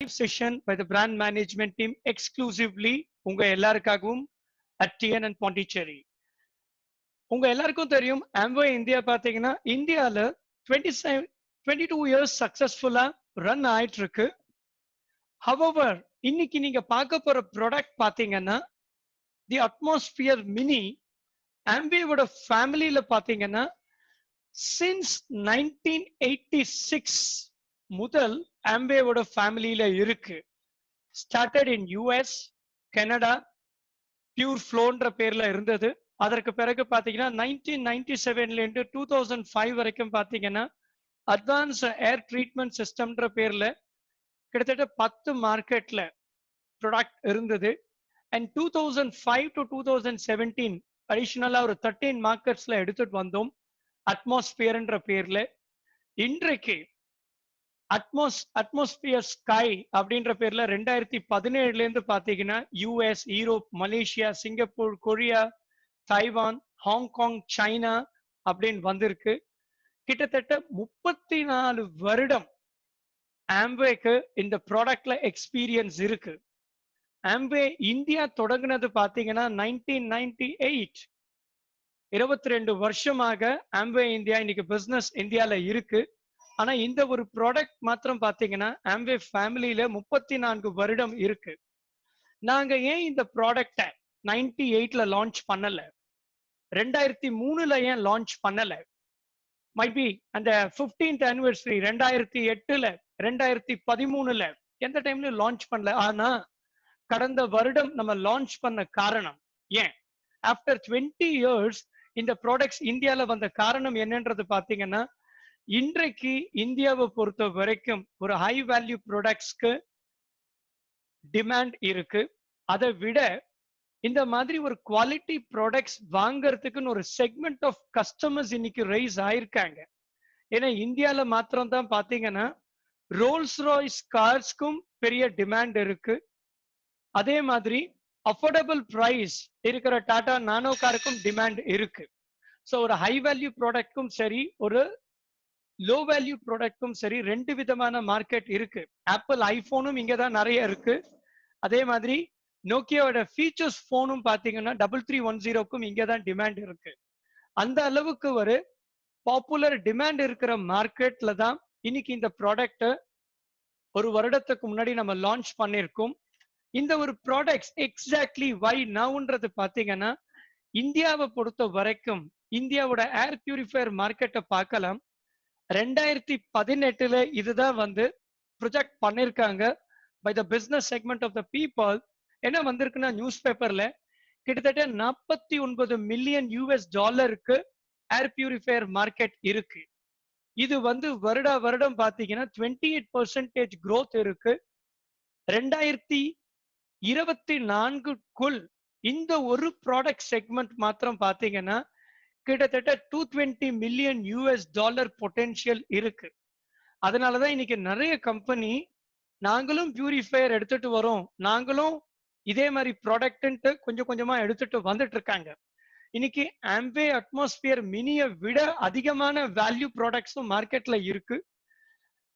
live session by the brand management team exclusively உங்க எல்லாருக்காகவும் at TN and Pondicherry. உங்க எல்லாருக்கும் தெரியும் Amway இந்தியா பாத்தீங்கன்னா இந்தியால 22 years சக்சஸ்ஃபுல்லா ரன் ஆயிட்டு இருக்கு. However, இன்னைக்கு நீங்க பார்க்க போற ப்ராடக்ட் பாத்தீங்கன்னா தி அட்மாஸ்பியர் மினி ஆம்பேவோட ஃபேமிலியில பாத்தீங்கன்னா சின்ஸ் 1986 முதல் ஆம்பேவோட ஃபேமிலியில இருக்கு. Started in US, Canada, pure ஃப்ளோன்ற பேர்ல இருந்தது. அதற்கு பிறகு பாத்தீங்கன்னா 1997ல இருந்து 2005 வரைக்கும் பாத்தீங்கன்னா அட்வான்ஸ் ஏர் ட்ரீட்மெண்ட் சிஸ்டம்ன்ற பேர்ல கிட்டத்தட்ட 10 மார்க்கெட்ல ப்ராடக்ட் இருந்தது. அண்ட் 2005 to 2017 அடிஷனலா ஒரு 13 மார்க்கெட்ஸ்ல எடுத்துட்டு வந்தோம் அட்மாஸ்பியர்ன்ற பேர்ல. இன்றைக்கு அட்மாஸ்பியர் ஸ்கை அப்படின்ற பேர்ல 2017ல இருந்து பாத்தீங்கன்னா US, Europe, Malaysia, Singapore, Korea, Taiwan, Hong Kong, China அப்படின்னு வந்திருக்கு. கிட்டத்தட்ட 34 வருடம் ஆம்பேக்கு இந்த ப்ராடக்ட்ல எக்ஸ்பீரியன்ஸ் இருக்கு. ஆம்பே இந்தியா தொடங்கினது பாத்தீங்கன்னா 1998. 22 வருஷமாக ஆம்பே இந்தியா இன்னைக்கு பிசினஸ் இந்தியால இருக்கு. ஆனா இந்த ஒரு ப்ராடக்ட் மாத்திரம் பாத்தீங்கன்னா ஆம்பே ஃபேமிலியில 34 வருடம் இருக்கு. நாங்க ஏன் இந்த ப்ராடக்ட 98ல லான்ச் பண்ணல, 2003ல ஏன் லான்ச் பண்ணல? மைட் பி அந்த 15th anniversary 2008ல 2013ல எந்த டைம்ல லான்ச் பண்ணல. ஆனா கடந்த வருடம் நம்ம லான்ச் பண்ண காரணம் ஏன்? ஆஃப்டர் 20 years இந்த ப்ராடக்ட்ஸ் இந்தியால வந்த காரணம் என்னன்றது பாத்தீங்கன்னா இன்றைக்கு இந்தியாவை பொறுத்த வரைக்கும் ஒரு ஹை வேல்யூ ப்ராடக்ட்ஸ்க்கு டிமாண்ட் இருக்கு. அதை விட இந்த மாதிரி ஒரு குவாலிட்டி ப்ராடக்ட்ஸ் வாங்கறதுக்குன்னு ஒரு செக்மெண்ட் ஆஃப் கஸ்டமர்ஸ் இன்னைக்கு ரைஸ் ஆயிருக்காங்க. ஏன்னா இந்தியால மாத்திரம் தான் பாத்தீங்கன்னா ரோல்ஸ் ராய்ஸ் கார்ஸ்க்கும் பெரிய டிமாண்ட் இருக்கு. அதே மாதிரி அஃபோர்டபுள் பிரைஸ் இருக்கிற டாடா நானோ காருக்கும் டிமாண்ட் இருக்கு. ஸோ ஒரு ஹை வேல்யூ ப்ராடக்ட்க்கும் சரி, ஒரு லோ வேல்யூ ப்ராடக்ட்க்கும் சரி, ரெண்டு விதமான மார்க்கெட் இருக்கு. ஆப்பிள் ஐபோனும் இங்க தான் நிறைய இருக்கு. அதே மாதிரி நோக்கியாவோட ஃபீச்சர்ஸ் போனும் பாத்தீங்கன்னா 3310க்கும் இங்க தான் டிமாண்ட் இருக்கு. அந்த அளவுக்கு ஒரு பாப்புலர் டிமாண்ட் இருக்கிற மார்க்கெட்ல தான் இன்னைக்கு இந்த ப்ராடக்ட் ஒரு வருடத்துக்கு முன்னாடி நம்ம லான்ச் பண்ணிருக்கோம். இந்த ஒரு ப்ராடக்ட்ஸ் எக்ஸாக்ட்லி வை நவுன்றது பாத்தீங்கன்னா இந்தியாவை பொறுத்த வரைக்கும் இந்தியாவோட ஏர் பியூரிஃபையர் மார்க்கெட்டை பார்க்கலாம். 2018ல இதுதான் வந்து ப்ரொஜெக்ட் பண்ணிருக்காங்க by the business segment of the people. என்ன வந்திருக்குன்னா நியூஸ் பேப்பர்ல கிட்டத்தட்ட 49 million US$ air purifier market இருக்கு. இது வந்து வருடம் பாத்தீங்கன்னா 28% growth இருக்கு. 2024க்குள் இந்த ஒரு ப்ராடக்ட் செக்மெண்ட் மாத்திரம் பாத்தீங்கன்னா கிட்டத்தட்ட 220 மில்லியன் US$ பொட்டென்ஷியல் இருக்கு. அதனாலதான் இன்னைக்கு நிறைய கம்பெனி நாங்களும் பியூரிஃபையர் எடுத்துட்டு வரோம், நாங்களும் இதே மாதிரி ப்ராடக்ட் கொஞ்சம் கொஞ்சமா எடுத்துட்டு வந்துட்டு இருக்காங்க. இன்னைக்கு ஆம்பே அட்மாஸ்பியர் மினியை விட அதிகமான வேல்யூ ப்ராடக்ட்ஸும் மார்க்கெட்ல இருக்கு.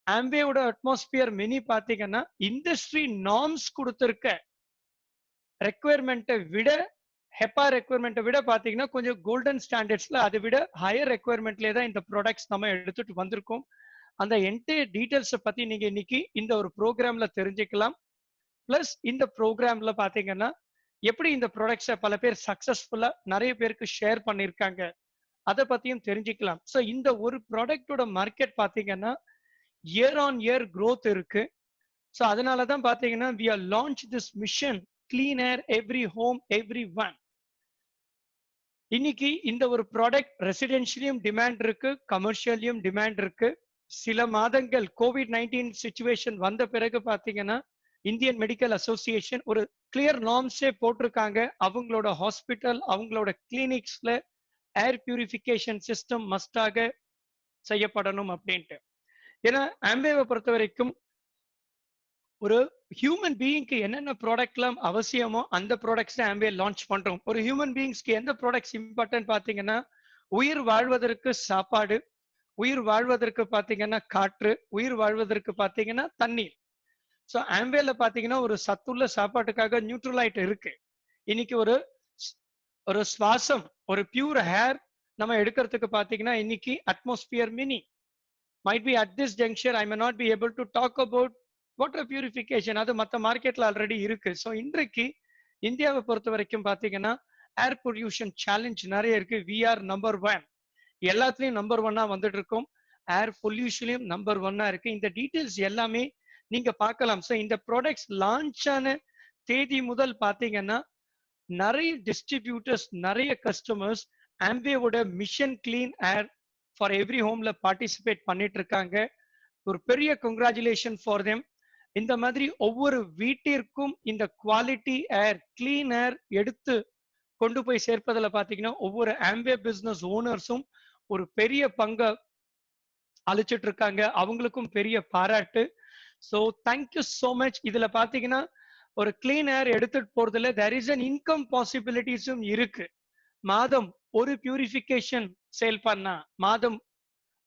ஆம்பேயோட அட்மாஸ்பியர் மினி பாத்தீங்கன்னா இண்டஸ்ட்ரி நார்ம்ஸ் கொடுத்திருக்க ரெக்குயர்மெண்ட்டை விட, ஹெப்பா ரெக்குயர்மெண்ட்டை விட பாத்தீங்கன்னா கொஞ்சம் கோல்டன் ஸ்டாண்டர்ட்ஸ்ல அதை விட ஹையர் ரெக்குயர்மெண்ட்லேயே தான் இந்த ப்ராடக்ட்ஸ் நம்ம எடுத்துட்டு வந்திருக்கோம். அந்த என்டையர் டீடைல்ஸை பத்தி நீங்க இன்னைக்கு இந்த ஒரு ப்ரோக்ராம்ல தெரிஞ்சுக்கலாம். பிளஸ் இந்த ப்ரோக்ராம்ல பாத்தீங்கன்னா எப்படி இந்த ப்ராடக்ட்ஸை பல பேர் சக்சஸ்ஃபுல்லா நிறைய பேருக்கு ஷேர் பண்ணியிருக்காங்க அதை பத்தியும் தெரிஞ்சுக்கலாம். ஸோ இந்த ஒரு ப்ராடக்டோட மார்க்கெட் பாத்தீங்கன்னா இயர் ஆன் இயர் growth இருக்கு. ஸோ அதனால தான் பாத்தீங்கன்னா we are launch this mission clean air every home everyone. இன்னைக்கு இந்த ஒரு ப்ராடக்ட் ரெசிடென்ஷியலியும் டிமாண்ட் இருக்கு, கமர்ஷியலியும் டிமாண்ட் இருக்கு. சில மாதங்கள் COVID-19 சிச்சுவேஷன் வந்த பிறகு பாத்தீங்கன்னா இந்தியன் மெடிக்கல் அசோசியேஷன் ஒரு கிளியர் நார்ம்ஸே போட்டிருக்காங்க. அவங்களோட ஹாஸ்பிட்டல், அவங்களோட கிளினிக்ஸ்ல ஏர் பியூரிஃபிகேஷன் சிஸ்டம் மஸ்டாக செய்யப்படணும் அப்படின்ட்டு. ஏன்னா ஆம்பேவை பொறுத்த வரைக்கும் ஒரு ஹியூமன் பீயிங்க்கு என்னென்ன ப்ராடக்ட்லாம் அவசியமோ அந்த ப்ராடக்ட்ஸ் ஆம்பே லான்ச் பண்றோம். ஒரு ஹியூமன் பீயிங்ஸ்க்கு எந்த ப்ராடக்ட்ஸ் இம்பார்ட்டன்ட் பாத்தீங்கன்னா உயிர் வாழ்வதற்கு சாப்பாடு, உயிர் வாழ்வதற்கு பாத்தீங்கன்னா காற்று, உயிர் வாழ்வதற்கு பாத்தீங்கன்னா தண்ணீர். ஸோ ஆம்வேல பாத்தீங்கன்னா ஒரு சத்துள்ள சாப்பாட்டுக்காக நியூட்ரலைட் இருக்கு. இன்னைக்கு ஒரு ஒரு சுவாசம், ஒரு பியூர் ஹேர் நம்ம எடுக்கிறதுக்கு பாத்தீங்கன்னா இன்னைக்கு atmosphere mini. Might be at this juncture I may not be able to talk about water purification. அது மத்த மார்க்கெட்ல ஆல்ரெடி இருக்கு. ஸோ இன்றைக்கு இந்தியாவை பொறுத்த வரைக்கும் பாத்தீங்கன்னா ஏர் பொல்யூஷன் சேலஞ்ச் நிறைய இருக்கு. We are number 1. எல்லாத்துலயும் நம்பர் 1 வந்துட்டு இருக்கும். ஏர் பொல்யூஷன்லயும் நம்பர் 1 இருக்கு. இந்த டீடைல்ஸ் எல்லாமே நீங்க பார்க்கலாம். ஸோ இந்த ப்ராடக்ட்ஸ் லான்ச் ஆன தேதி முதல் பாத்தீங்கன்னா நிறைய டிஸ்ட்ரிபியூட்டர்ஸ், நிறைய கஸ்டமர்ஸ் ஆம்பேவோட mission clean air for every ஹோம்ல பார்ட்டிசிபேட் பண்ணிட்டு இருக்காங்க. ஒரு பெரிய கங்க்ராச்சுலேஷன் ஃபார் தெம். இந்த மாதிரி ஒவ்வொரு வீட்டிற்கும் இந்த குவாலிட்டி ஏர், கிளீன் ஏர் எடுத்து கொண்டு போய் சேர்ப்பதில் பாத்தீங்கன்னா ஒவ்வொரு ஆம்பே பிசினஸ் ஓனர்ஸும் ஒரு பெரிய பங்கை அழிச்சிட்டு இருக்காங்க. அவங்களுக்கும் பெரிய பாராட்டு. So thank you so much. இதுல பாத்தீங்கன்னா ஒரு கிளீன் ஏர் எடுத்துட்டு போறதுல தேர் இஸ் அன் இன்கம் பாசிபிலிட்டிஸும் இருக்கு. மாதம் ஒரு பியூரிஃபிகேஷன் சேல் பண்ணா மாதம்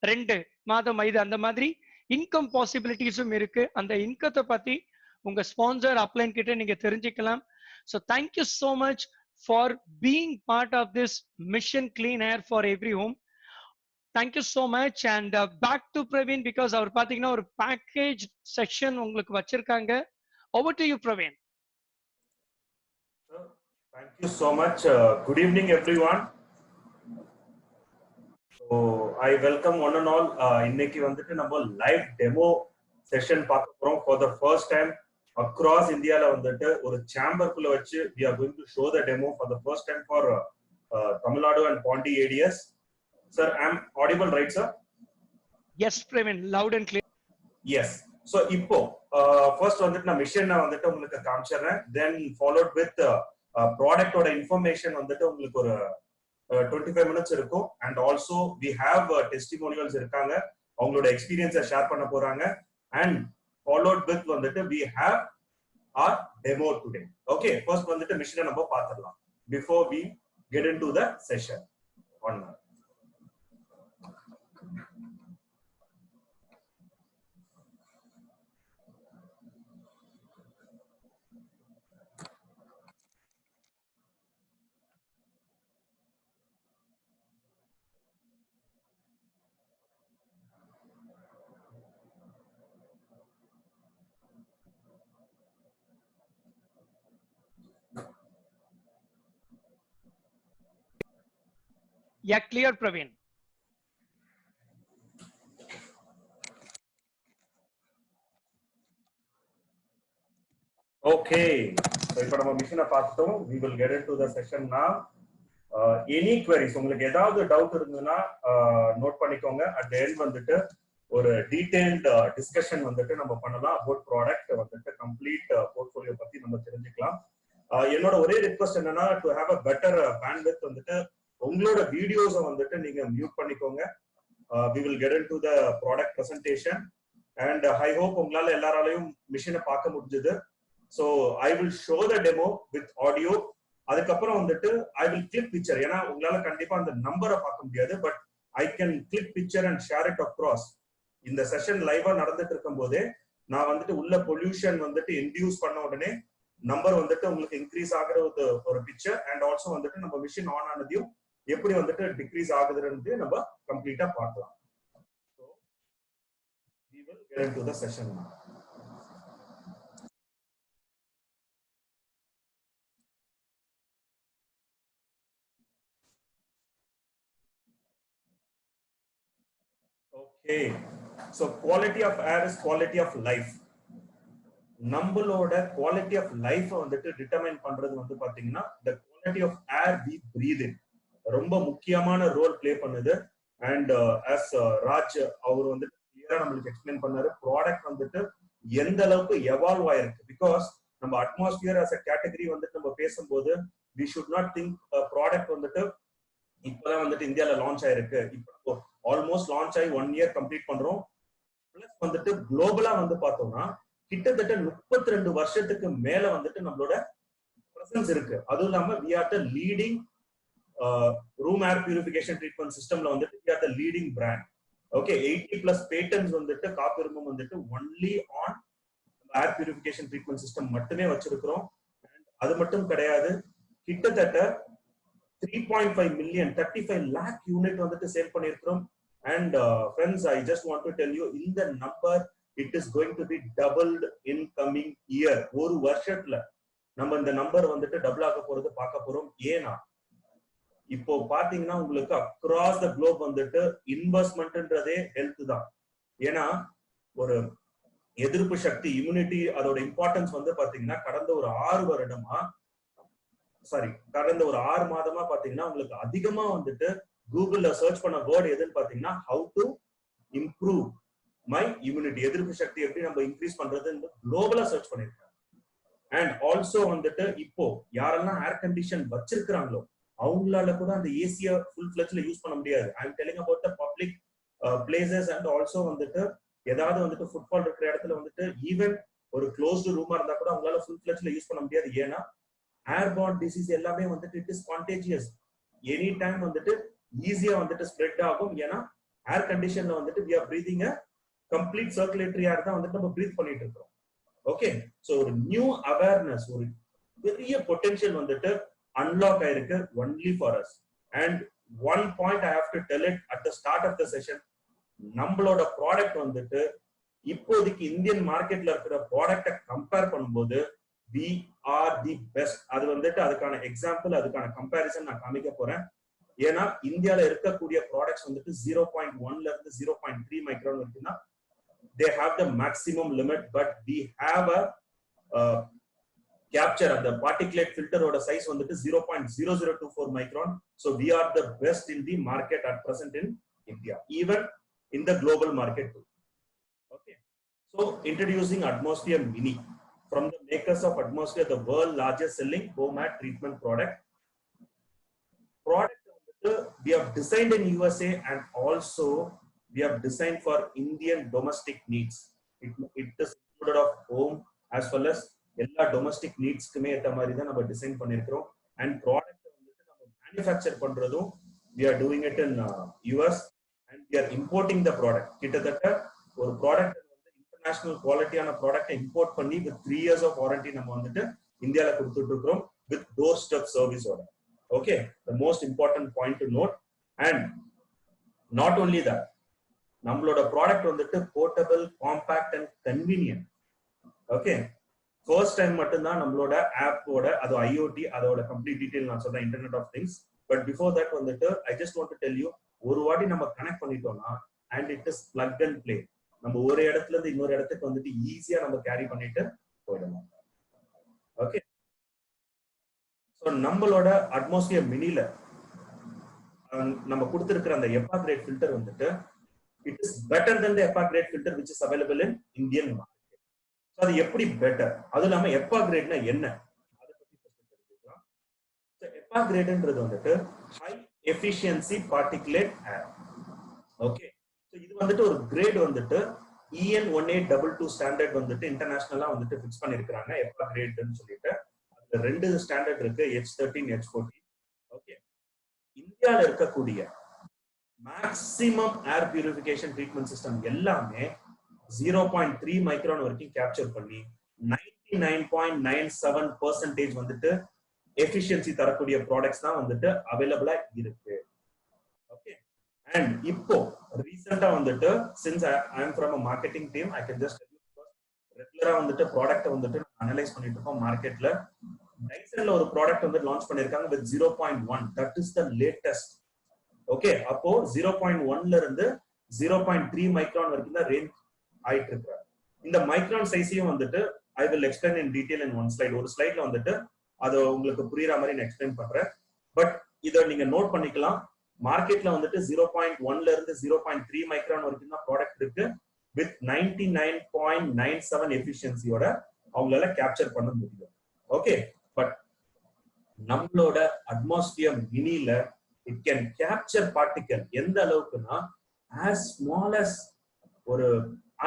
2, மாதம் 5 அந்த மாதிரி இன்கம் பாசிபிலிட்டிஸும் இருக்கு. அந்த இன்கத்தை பத்தி உங்க ஸ்பான்சர் அப்ளைன் கிட்ட நீங்க தெரிஞ்சுக்கலாம். So thank you so much for being part of this mission clean air for every home. Thank you so much. And back to Praveen because அவர் பாத்தீங்கன்னா ஒரு பேக்கேஜ் செக்ஷன் உங்களுக்கு வச்சிருக்காங்க. Over to you, Praveen. Thank you so much. Good evening, everyone. So I welcome one and all. இன்னைக்கு வந்துட்டு நம்ம live demo session பார்க்க போறோம். For the first time across Indiaல வந்துட்டு ஒரு சேம்பர்க்குள்ள வச்சு we are going to show the demo for the first time for Tamil Nadu and Pondi ADS. Sir, I'm audible, right, sir? Yes, Praveen, loud and clear. Yes. So இப்போ first வந்துட்டு நான் மிஷனை வந்துட்டு உங்களுக்கு காமிச்சிடுறேன். Then followed with ப்ராடக்டோட information வந்துட்டு உங்களுக்கு ஒரு 25 minutes இருக்கும். And also we have testimonials இருக்காங்க, அவங்களோட எக்ஸ்பீரியன்ஸை ஷேர் பண்ண போறாங்க. And followed with வந்துட்டு we have our demo today. Okay, first வந்துட்டு மிஷனை நம்ம பார்த்துடலாம் before we get into the session. One minute. Yeah, clear, Praveen. Okay, so இப்போ நம்ம மிஷனை பார்த்துட்டோம். We will get into the session now. Any queries, உங்களுக்கு ஏதாவது doubt இருந்ததுன்னா நோட் பண்ணிக்கோங்க. at the end வந்துட்டு ஒரு டீடைல்ட் டிஸ்கஷன் வந்துட்டு நம்ம பண்ணலாம். about ப்ராடக்ட் வந்துட்டு கம்ப்ளீட் போர்ட்ஃபோலியோ பத்தி நம்ம தெரிஞ்சுக்கலாம். என்னோட ஒரே ரிக்வெஸ்ட் என்னன்னா to have a better bandwidth வந்துட்டு உங்களோட வீடியோஸை வந்துட்டு நீங்க மியூட் பண்ணிக்கோங்க. we will get into the product presentation and I hope உங்களால எல்லாராலையும் மிஷனை பார்க்க முடிஞ்சது. So I will show the demo with audio. அதுக்கப்புறம் வந்துட்டு I will click picture. ஏன்னா உங்களால கண்டிப்பா அந்த நம்பரை பார்க்க முடியாது, but I can click picture and share it across. இந்த செஷன் லைவா நடந்துட்டு இருக்கும் போதே நான் வந்துட்டு உள்ள பொல்யூஷன் வந்துட்டு இன்டியூஸ் பண்ண உடனே நம்பர் வந்துட்டு உங்களுக்கு இன்க்ரீஸ் ஆகுற ஒரு பிக்சர் அண்ட் ஆல்சோ வந்துட்டு நம்ம மிஷின் ஆன் ஆனதையும் எப்படி வந்துட்டு டிக்ரீஸ் ஆகுதுன்னு நம்ம கம்ப்ளீட்டா பார்க்கலாம். So we will get into the session now. Okay, so quality of air is quality of life. நம்மளோட குவாலிட்டி ஆஃப் லைஃப் வந்துட்டு டிட்டர்மைன் பண்றது வந்து பாத்தீங்கன்னா the quality of air we breathe in ரொம்ப முக்கியமான ரோல் பிளே பண்ணுது. அண்ட் as ராஜ் அவர் வந்துட்டு கிளியரா நம்மளுக்கு எக்ஸ்பிளைன் பண்ணாரு ப்ராடக்ட் வந்துட்டு எந்த அளவுக்கு எவால்வ் ஆயிருக்கு. பிகாஸ் நம்ம அட்மாஸ்பியர் as a கேட்டகரி வந்துட்டு நம்ம பேசும்போது we should not think product வந்துட்டு இப்பதான் வந்துட்டு இந்தியால லான்ச் ஆயிருக்கு. இப்போ ஆல்மோஸ்ட் லான்ச் ஆகி 1 year கம்ப்ளீட் பண்றோம். பிளஸ் வந்துட்டு குளோபலா வந்து பார்த்தோம்னா கிட்டத்தட்ட 32 வருஷத்துக்கு மேல வந்துட்டு நம்மளோட பிரசன்ஸ் இருக்கு. அதுவும் இல்லாம we are the leading room air purification treatment systemல வந்துட்டு we are the leading brand. Okay, 80+ patents வந்துட்டு காப்புரிமம் வந்துட்டு only on air purification treatment system மட்டுமே வச்சிருக்கிறோம். அது மட்டும் கிடையாது, கிட்டத்தட்ட 3.5 million 35 lakh யூனிட் வந்துட்டு சேல் பண்ணிருக்கிறோம். And friends, I just want to tell you, இந்த number it is going to be doubled in coming year. ஒரு வருஷத்துல நம்ம இந்த நம்பர் வந்துட்டு டபுள் ஆக போறது பார்க்க போறோம். ஏன்னா இப்போ பாத்தீங்கன்னா உங்களுக்கு அக்ராஸ் த குளோப் வந்துட்டு இன்வெஸ்ட்மெண்ட்ன்றதே ஹெல்த் தான். ஏன்னா ஒரு எதிர்ப்பு சக்தி, இம்யூனிட்டி, அதோட இம்பார்ட்டன்ஸ் வந்து பாத்தீங்கன்னா கடந்த ஒரு 6 மாதமா பாத்தீங்கன்னா உங்களுக்கு அதிகமா வந்துட்டு கூகுள்ல சர்ச் பண்ண வேர்ட் எதுன்னு பாத்தீங்கன்னா how to improve my immunity, எதிர்ப்பு சக்தி எப்படி நம்ம இன்க்ரீஸ் பண்றதுன்னு குளோபலா சர்ச் பண்ணிருக்காங்க. அண்ட் ஆல்சோ வந்துட்டு இப்போ யாரெல்லாம் ஏர் கண்டிஷன் வச்சிருக்கிறாங்களோ அவங்களால கூட அந்த ஏசியை ஃபுல் ஃபிளட்ஜ்ல யூஸ் பண்ண முடியாது. I am telling about the public places. And also வந்துட்டு ஏதாவது வந்துட்டு ஃபுட்பால் இருக்கிற இடத்துல வந்துட்டு ஈவன் ஒரு க்ளோஸ்டு ரூமா இருந்தா கூட அவங்களால ஃபுல் ஃபிளட்ஜ்ல யூஸ் பண்ண முடியாது. ஏன்னா ஏர்பார்ன் டிசீஸ் எல்லாமே வந்துட்டு it is contagious. Any time வந்துட்டு ஈஸியா வந்துட்டு ஸ்ப்ரெட் ஆகும். ஏன்னா ஏர் கண்டிஷன்ல வந்துட்டு we are breathing a complete circulatory air தான் வந்துட்டு நம்ம பிரீத் பண்ணிட்டு இருக்கோம். ஓகே, சோ ஒரு நியூ அவேர்னஸ், ஒரு பெரிய பொட்டன்ஷியல் வந்துட்டு அன்லாக் ஆயிருக்கு only for us. And one point I have to tell it at the start of the session, நம்மளோட ப்ராடக்ட் வந்துட்டு இப்போதைக்கு இந்தியன் மார்க்கெட்ல இருக்கிற ப்ராடக்டை கம்பேர் பண்ணும்போது we are the best. அது வந்துட்டு அதுக்கான எக்ஸாம்பிள், அதுக்கான கம்பேரிசன் நான் காமிக்க போறேன். ஏன்னா இந்தியால இருக்கக்கூடிய ப்ராடக்ட்ஸ் வந்துட்டு 0.1ல இருந்து 0.3 மைக்ரான் இருக்குன்னா they have the maximum limit, but we have a capture அந்த particulate filter ஓட size வந்துட்டு 0.0024 micron. So we are the best in the market at present in India, even in the global market too. Okay, so introducing Atmosphere Mini from the makers of Atmosphere, the world largest selling home air treatment product we have designed in USA, and also we have designed for Indian domestic needs. It is included of home as well as எல்லா domestic needs குமே ஏத்த மாதிரி தான் நம்ம design பண்ணிருக்கோம். and product வந்துட்டு நம்ம manufacture பண்றதும் we are doing it in US, and we are importing the product. கிட்டத்தட்ட ஒரு ப்ராடக்ட் வந்து இன்டர்நேஷனல் குவாலிட்டியான ப்ராடக்ட் இம்போர்ட் பண்ணி with 3 years of warranty நம்ம வந்துட்டு இந்தியால கொடுத்துட்டு இருக்கோம் with doorstep service ஓட. Okay, the most important point to note. And not only that, நம்மளோட ப்ராடக்ட் வந்துட்டு portable, compact and convenient. Okay, first time மட்டும்தான் நம்மளோட ஆப்போட அது ஐஓடி அதோட கம்ப்ளீட் டீடைல் நான் சொல்றேன், internet of things. But before that வந்துட்டு I just want to tell you, ஒரு வாட்டி நம்ம கனெக்ட் பண்ணிட்டோம்னா and it is plug and play. நம்ம ஒரு இடத்துல இருந்து இன்னொரு இடத்துக்கு வந்துட்டு ஈஸியா நம்ம கேரி பண்ணிட்டு போயிடலாம். ஓகே, ஸோ நம்மளோட அட்மாஸ்பியர் மினில நம்ம கொடுத்திருக்கிற அந்த எப்பா கிரேட் ஃபில்டர் வந்துட்டு it is better than the HEPA grade filter which is available in Indian market. So அது எப்படி பெட்டர், அது இல்லாம HEPA கிரேட்னா என்ன அத பத்தி ஃபர்ஸ்ட் தெரிஞ்சுக்கலாம். சோ HEPA கிரேட்ன்றது வந்துட்டு ஹை எஃபிஷியன்சி பார்ட்டிகுலேட் ஏர். ஓகே, சோ இது வந்துட்டு ஒரு கிரேட் வந்துட்டு EN 1822 ஸ்டாண்டர்ட் வந்துட்டு இன்டர்நேஷனலா வந்துட்டு ஃபிக்ஸ் பண்ணிருக்காங்க HEPA கிரேட்னு சொல்லிட்டு. அதுல ரெண்டு ஸ்டாண்டர்ட் இருக்கு, H13 H14. ஓகே, இந்தியால இருக்கக்கூடிய மேக்ஸிமம் ஏர் பியூரிஃபிகேஷன் ட்ரீட்மெண்ட் சிஸ்டம் எல்லாமே 0.3 மைக்ரான் வரைக்கும் கேப்சர் பண்ணி 99.97% வந்துட்டு எஃபிஷியன்சி தரக்கூடிய ப்ராடக்ட்ஸ் தான் வந்துட்டு அவைலபிளா இருக்கு. ஓகே, அண்ட் இப்போ ரீசெண்டா வந்துட்டு since I am from a marketing team, I can just ரெகுலரா வந்துட்டு ப்ராடக்ட் வந்துட்டு அனலைஸ் பண்ணிட்டு இருக்கோம் மார்க்கெட்ல. டைசன்ல ஒரு ப்ராடக்ட் வந்து லான்ச் பண்ணிருக்காங்க with 0.1, that is the latest. Okay, அப்போ 0.1ல இருந்து 0.3 மைக்ரான் வரைக்கும் தான் ரேஞ்ச் ஆயிட்டு இருக்கு. இந்த மைக்ரான் சைஸையும் வந்துட்டு I will explain in detail in one slide. ஒரு ஸ்லைட்ல வந்துட்டு அது உங்களுக்கு புரியுற மாதிரி நான் எக்ஸ்பிளைன் பண்றேன். பட் இத நீங்க நோட் பண்ணிக்கலாம், மார்க்கெட்ல வந்துட்டு 0.1ல இருந்து 0.3 மைக்ரான் வரைக்கும் தான் ப்ராடக்ட் இருக்கு வித் 99.97 எஃபிஷியன்சியோட அவங்களால கேப்சர் பண்ண முடியும். ஓகே, பட் நம்மளோட atmosphere மினில it can capture particle எந்த அளவுக்குன்னா as small as ஒரு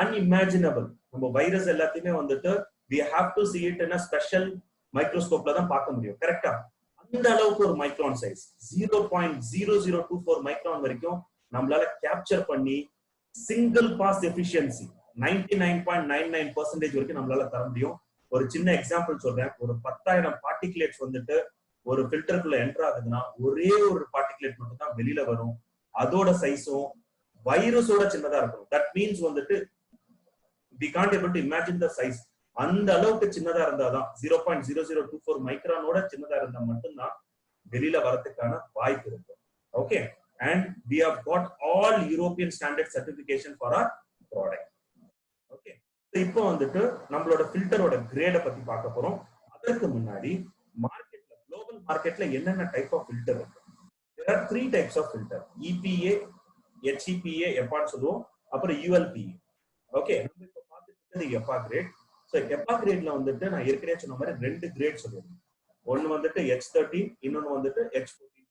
unimaginable. நம்ம வைரஸ் எல்லாத்தையுமே வந்துட்டு we have to see it in a special microscope தான் பார்க்க முடியும். கரெக்ட்டா? அந்த அளவுக்கு ஒரு மைக்ரான் சைஸ் 0.0024 மைக்ரான் வரைக்கும் நம்மளால கேப்சர் பண்ணி சிங்கிள் பாஸ் எஃபிஷியன்சி 99.99% வரைக்கும் நம்மளால தர முடியும். ஒரு சின்ன எக்ஸாம்பிள் சொல்றேன். ஒரு 10,000 பார்ட்டிகுலேட்ஸ் வந்துட்டு ஒரு ஃபில்டருக்குள்ள என்டர் ஆகுதுன்னா ஒரே ஒரு பார்ட்டிகுலேட் மட்டும் தான் வெளியில வரும். அதோட சைஸும் வைரஸோட சின்னதா இருக்கும். தட் மீன்ஸ் வந்துட்டு we can't able to imagine the size. அந்த அளவுக்கு சின்னதா இருந்தாதான் 0.0024 மைக்ரானோட சின்னதா இருந்தா மட்டும்தான் வெளியில வரதுக்கான வாய்ப்பு இருக்கு. Okay, and we have got all European standard certification for our product. Okay, இப்போ வந்துட்டு நம்மளோட ஃபில்டரோட கிரேட பத்தி பார்க்க போறோம். அதற்கு முன்னாடி மார்க்கெட்ல குளோபல் மார்க்கெட்ல என்னென்ன டைப் ஆஃப் ஃபில்டர் இருக்கு? there are 3 types of filter: EPA, HEPA எப்பான்னு சொல்லுவோம், அப்புறம் ULPA. ஓகே, நம்ம இப்போ பார்த்துட்டு இருக்கிறது EPA கிரேட். ஸோ EPA கிரேட்ல வந்துட்டு நான் ஏற்கனவே சொன்ன மாதிரி 2 கிரேட் சொல்லியிருந்தேன். ஒன்னு வந்துட்டு H13, இன்னொன்னு வந்துட்டு H14.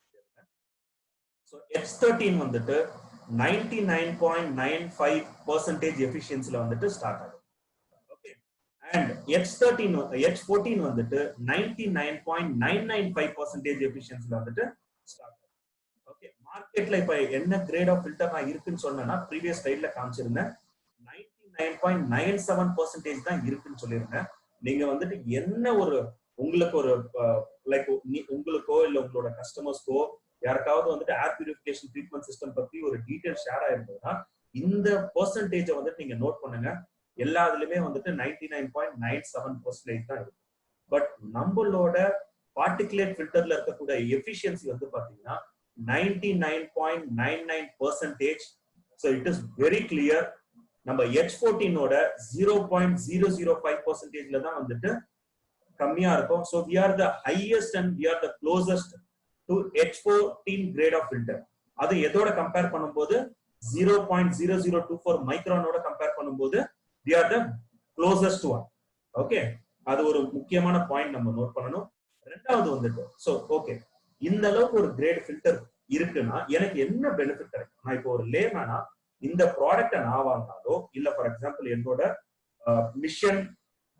ஸோ H13 வந்துட்டு 99.95% எஃபிஷியன்சில வந்துட்டு ஸ்டார்ட் ஆகும். ஓகே, அண்ட் H14 வந்துட்டு 99.995% எஃபிஷியன்சில வந்துட்டு ஸ்டார்ட் ஆகும். ஓகே, மார்க்கெட்ல இப்ப என்ன கிரேட் ஆஃப் ஃபில்டர் நான் இருக்குன்னு சொன்னேன்னா ப்ரீவியஸ் ஸ்லைட்ல காமிச்சிருந்தேன். 99.97% தான் இருக்குன்னு சொல்லியிருந்தேன். நீங்க வந்துட்டு என்ன ஒரு உங்களுக்கு ஒரு லைக் உங்களுக்கோ இல்ல உங்களோட கஸ்டமர்ஸ்க்கோ யாருக்காவது வந்துட்டு ஏர் பியூரிஃபிகேஷன் ட்ரீட்மெண்ட் சிஸ்டம் பத்தி ஒரு டீடைல் ஷேர் ஆயிருந்ததுன்னா இந்த பெர்சன்டேஜை வந்துட்டு நீங்க நோட் பண்ணுங்க. எல்லாத்துலயுமே வந்துட்டு 99.97% தான் இருக்கு. பட் நம்மளோட பார்ட்டிகுலேட் ஃபில்டர்ல இருக்கக்கூடிய எஃபிஷியன்சி வந்து பாத்தீங்கன்னா 99.99%. So it is very clear. நம்ம H14ஓட 0.005%ல தான் வந்துட்டு கம்மியா இருக்கும். So we are the highest and we are the closest to H14 grade of filter. அது எதோட கம்பேர் பண்ணும்போது 0.0024 மைக்ரானோட கம்பேர் பண்ணும்போது we are the closest one. Okay, அது ஒரு முக்கியமான பாயிண்ட் நம்ம நோட் பண்ணணும். ரெண்டாவது வந்துட்டு ஸோ ஓகே, இந்த அளவுக்கு ஒரு கிரேட் ஃபில்டர் இருக்குன்னா எனக்கு என்ன பெனிஃபிட் கிடைக்கும்? நான் இப்போ ஒரு லேமேனா இந்த ப்ராடக்டை நான் வாங்கினாலோ இல்ல ஃபார் எக்ஸாம்பிள் என்னோட மிஷன்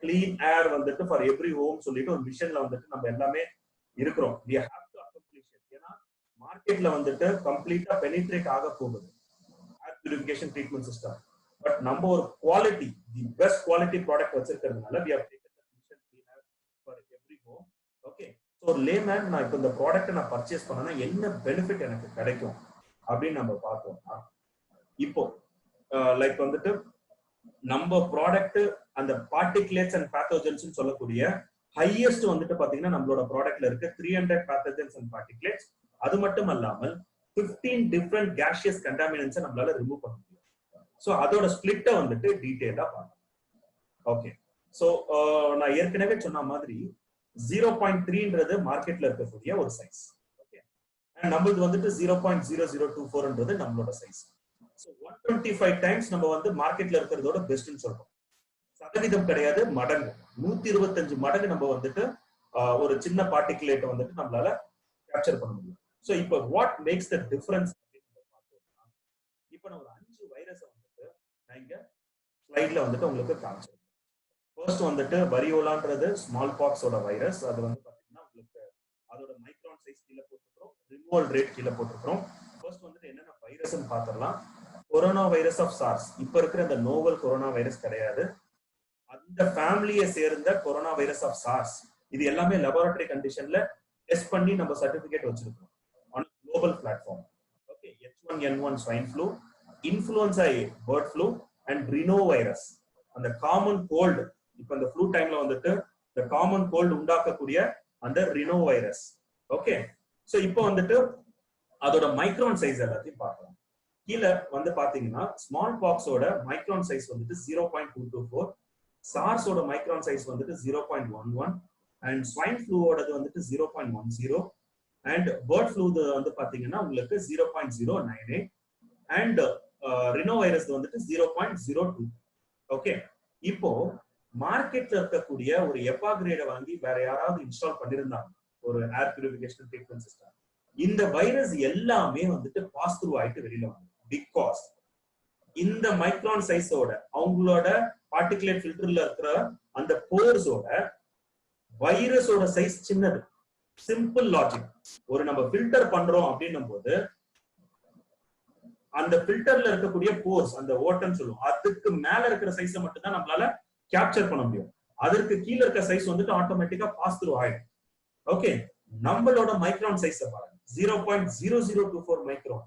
கிளீன் ஏர் வந்துட்டு ஃபார் எவ்ரி ஹோம் சொல்லிட்டு ஒரு மிஷன்ல வந்துட்டு நம்ம எல்லாமே இருக்கிறோம். we have to accomplish it. ஏன்னா மார்க்கெட்ல வந்துட்டு கம்ப்ளீட்டா பெனிட்ரேட் ஆக போகுது air purification treatment system. But நம்ம ஒரு quality the best quality product வச்சிருக்கிறதுனால we have taken the mission clean air for every home. Okay, so ஒரு லேமேன் நான் இப்போ இந்த ப்ராடக்ட்டை நான் பர்ச்சேஸ் பண்ணனா என்ன பெனிஃபிட் எனக்கு கிடைக்கும் அப்படின்னு நம்ம பார்த்தோம்னா இப்போ லைக் வந்துட்டு நம்ம ப்ராடக்ட் அந்த பார்ட்டிகுலேட்ஸ் அண்ட் பேத்தோஜன்ஸ் சொல்லக்கூடிய ஹையஸ்ட் வந்துட்டு பாத்தீங்கன்னா நம்மளோட ப்ராடக்ட்ல இருக்கு 300 பேத்தோஜன்ஸ் அண்ட் பார்ட்டிகுலேட்ஸ். அது மட்டும் அல்லாமல் 15 டிஃபரெண்ட் கேஷியஸ் கண்டாமினன்ஸை நம்மளால ரிமூவ் பண்ண முடியும். ஸோ அதோட ஸ்பிளிட்டை வந்துட்டு டீடைலா பார்க்கணும். ஓகே, ஸோ நான் ஏற்கனவே சொன்ன மாதிரி 0.3ன்றது மார்க்கெட்ல இருக்கக்கூடிய ஒரு சைஸ். ஓகே, அண்ட் நம்மளுக்கு வந்துட்டு 0.0024ன்றது நம்மளோட சைஸ். ஸோ 125 டைம்ஸ் நம்ம வந்து மார்க்கெட்ல இருக்கிறதோட பெஸ்ட்னு சொல்றோம். சதவீதம் கிடையாது, மடங்கு 125 மடங்கு நம்ம வந்துட்டு ஒரு சின்ன பார்ட்டிகுலேட்டை வந்துட்டு நம்மளால கேப்சர் பண்ண முடியும். ஸோ இப்போ வாட் மேக்ஸ் த டிஃபரன்ஸ் அப்படின்னு பார்த்தோம்னா இப்போ நான் ஒரு 5 வைரஸை வந்துட்டு நான் இங்க ஸ்லைட்ல வந்துட்டு உங்களுக்கு காமிச்சிருக்கேன். ஃபர்ஸ்ட் வந்துட்டு வரியோலான்றது ஸ்மால் பாக்ஸோட வைரஸ். அது வந்து பாத்தீங்கன்னா உங்களுக்கு அதோட மைக்ரான் சைஸ் கீழே போட்டுக்கிறோம், ரிமூவல் ரேட் கீழே போட்டுக்கிறோம். ஃபர்ஸ்ட் வந்துட்டு என்னென்ன வைரஸ்ன்னு பார்த்துடலாம். கொரோனா வைரஸ் ஆஃப் சார்ஸ், இப்ப இருக்கிற அந்த நோவல் கொரோனா வைரஸ் கிடையாது, அந்த ஃபேமிலியை சேர்ந்த கொரோனா வைரஸ் ஆஃப் சார்ஸ். இது எல்லாமே லெபார்டரி கண்டிஷன்ல டெஸ்ட் பண்ணி நம்ம சர்டிபிகேட் வச்சிருக்கோம் on global platform. Okay, H1N1 swine flu, influenza A bird flu and rhino virus, அந்த காமன் கோல்டு. இப்ப இந்த ஃப்ளூ டைம்ல வந்துட்டு இந்த காமன் கோல்டு உண்டாக்கக்கூடிய அந்த ரினோ வைரஸ். ஓகே, சோ இப்போ வந்துட்டு அதோட மைக்ரான் சைஸ் எல்லாத்தையும் பார்க்கலாம். கீழே வந்து பாத்தீங்கன்னா ஸ்மால் பாக்ஸோட மைக்ரான் சைஸ் வந்துட்டு 0.224, சார்ஸோட மைக்ரான் சைஸ் வந்துட்டு 0.11, அண்ட் ஸ்வைன் ஃப்ளூவோடது வந்துட்டு 0.10, அண்ட் பேர்ட் ஃப்ளூ வந்து பாத்தீங்கன்னா உங்களுக்கு 0.098, அண்ட் ரினோ வைரஸ் வந்துட்டு 0.02. ஓகே, இப்போ மார்க்கெட்ல இருக்கக்கூடிய ஒரு EPA கிரேடை வாங்கி வேற யாராவது இன்ஸ்டால் பண்ணிருந்தாங்க ஒரு ஏர் பியூரிஃபிகேஷன் ட்ரீட்மெண்ட் சிஸ்டம், இந்த வைரஸ் எல்லாமே வந்துட்டு பாஸ் த்ரூ ஆயிட்டு வெளியில வந்து, பிகாஸ் இந்த மைக்ரான் சைஸோட அவங்களோட பார்ட்டிகுலேட் ஃபில்டர்ல இருக்கிற அந்த போர்ஸோட வைரஸோட சைஸ் சின்னது. Simple logic. ஒரு நம்ம ஃபில்டர் பண்றோம் அப்படின்னும் போது அந்த ஃபில்டர்ல இருக்கக்கூடிய போர்ஸ், அந்த ஓட்டம் சொல்லுவோம், அதுக்கு மேல இருக்கிற சைஸை மட்டும் தான் நம்மளால கேப்சர் பண்ண முடியும். அதற்கு கீழே இருக்க சைஸ் வந்துட்டு ஆட்டோமேட்டிக்கா பாஸ் த்ரூ ஆயிடும். ஓகே, நம்மளோட மைக்ரான் சைஸ் பாருங்க, 0.0024 மைக்ரான்.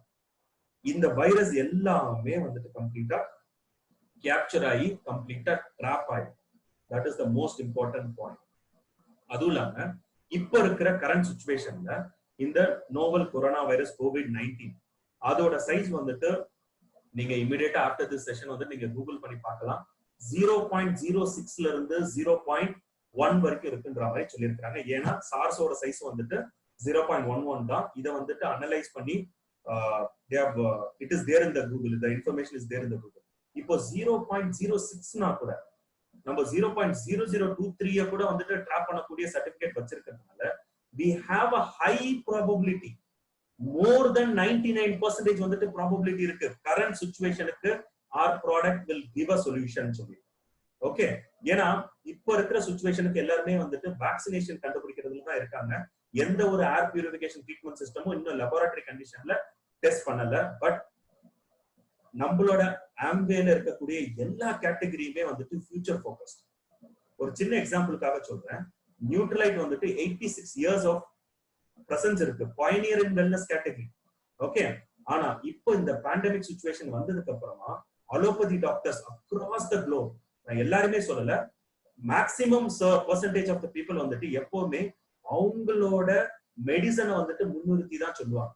இந்த வைரஸ் எல்லாமே வந்துட்டு கம்ப்ளீட்டா கேப்சர் ஆகி கம்ப்ளீட்டா ட்ராப் ஆயிடும். That is the most important point. அதுவும் இல்லாம இப்ப இருக்கிற கரண்ட் சிச்சுவேஷன்ல இந்த நோவல் கொரோனா வைரஸ் COVID-19 அதோட சைஸ் வந்துட்டு நீங்க இமிடியேட்டா ஆஃப்டர் திஸ் செஷன் வந்து நீங்க கூகுள் பண்ணி பார்க்கலாம். 0.06ல இருந்து 0.1 வரைக்கும் இருக்குன்ற மாதிரி சொல்லியிருக்காங்க. ஏன்னா சார்ஸோட சைஸ் வந்துட்டு 0.11 தான். இதை வந்துட்டு அனலைஸ் பண்ணி it is there in the Google, the information is there in the Google. இப்போ 0.06னா கூட நம்ம 0.0023 கூட வந்துட்டு ட்ராப் பண்ணக்கூடிய certificate வச்சிருக்கிறதுனால we have a high probability, more than 99% வந்துட்டு probability இருக்கு current situationக்கு our product will give a solution சொல்லி. ஓகே, ஏன்னா இப்ப இருக்கிற சிச்சுவேஷனுக்கு எல்லாருமே வந்துட்டு வேக்சினேஷன் கண்டுபிடிக்கிறதுல தான் இருக்காங்க. எந்த ஒரு ஏர் பியூரிஃபிகேஷன் ட்ரீட்மெண்ட் சிஸ்டமும் இன்னும் லெபார்டரி கண்டிஷன்ல டெஸ்ட் பண்ணல. பட் நம்மளோட ஆம்பேல இருக்கக்கூடிய எல்லா கேட்டகரியுமே வந்துட்டு ஃபியூச்சர் ஃபோக்கஸ்ட். ஒரு சின்ன எக்ஸாம்பிளுக்காக சொல்றேன். நியூட்ரலைட் வந்துட்டு 86 இயர்ஸ் ஆஃப் பிரசன்ஸ் இருக்கு, pioneer in wellness category. Okay, ஆனா இப்போ இந்த பேண்டமிக் சிச்சுவேஷன் வந்ததுக்கு அப்புறமா allopathy doctors across the globe, நான் எல்லாருமே சொல்லல, maximum percentage of the people வந்துட்டு எப்பவுமே அவங்களோட மெடிசனை வந்துட்டு முன்னிறுத்தி தான் சொல்லுவாங்க.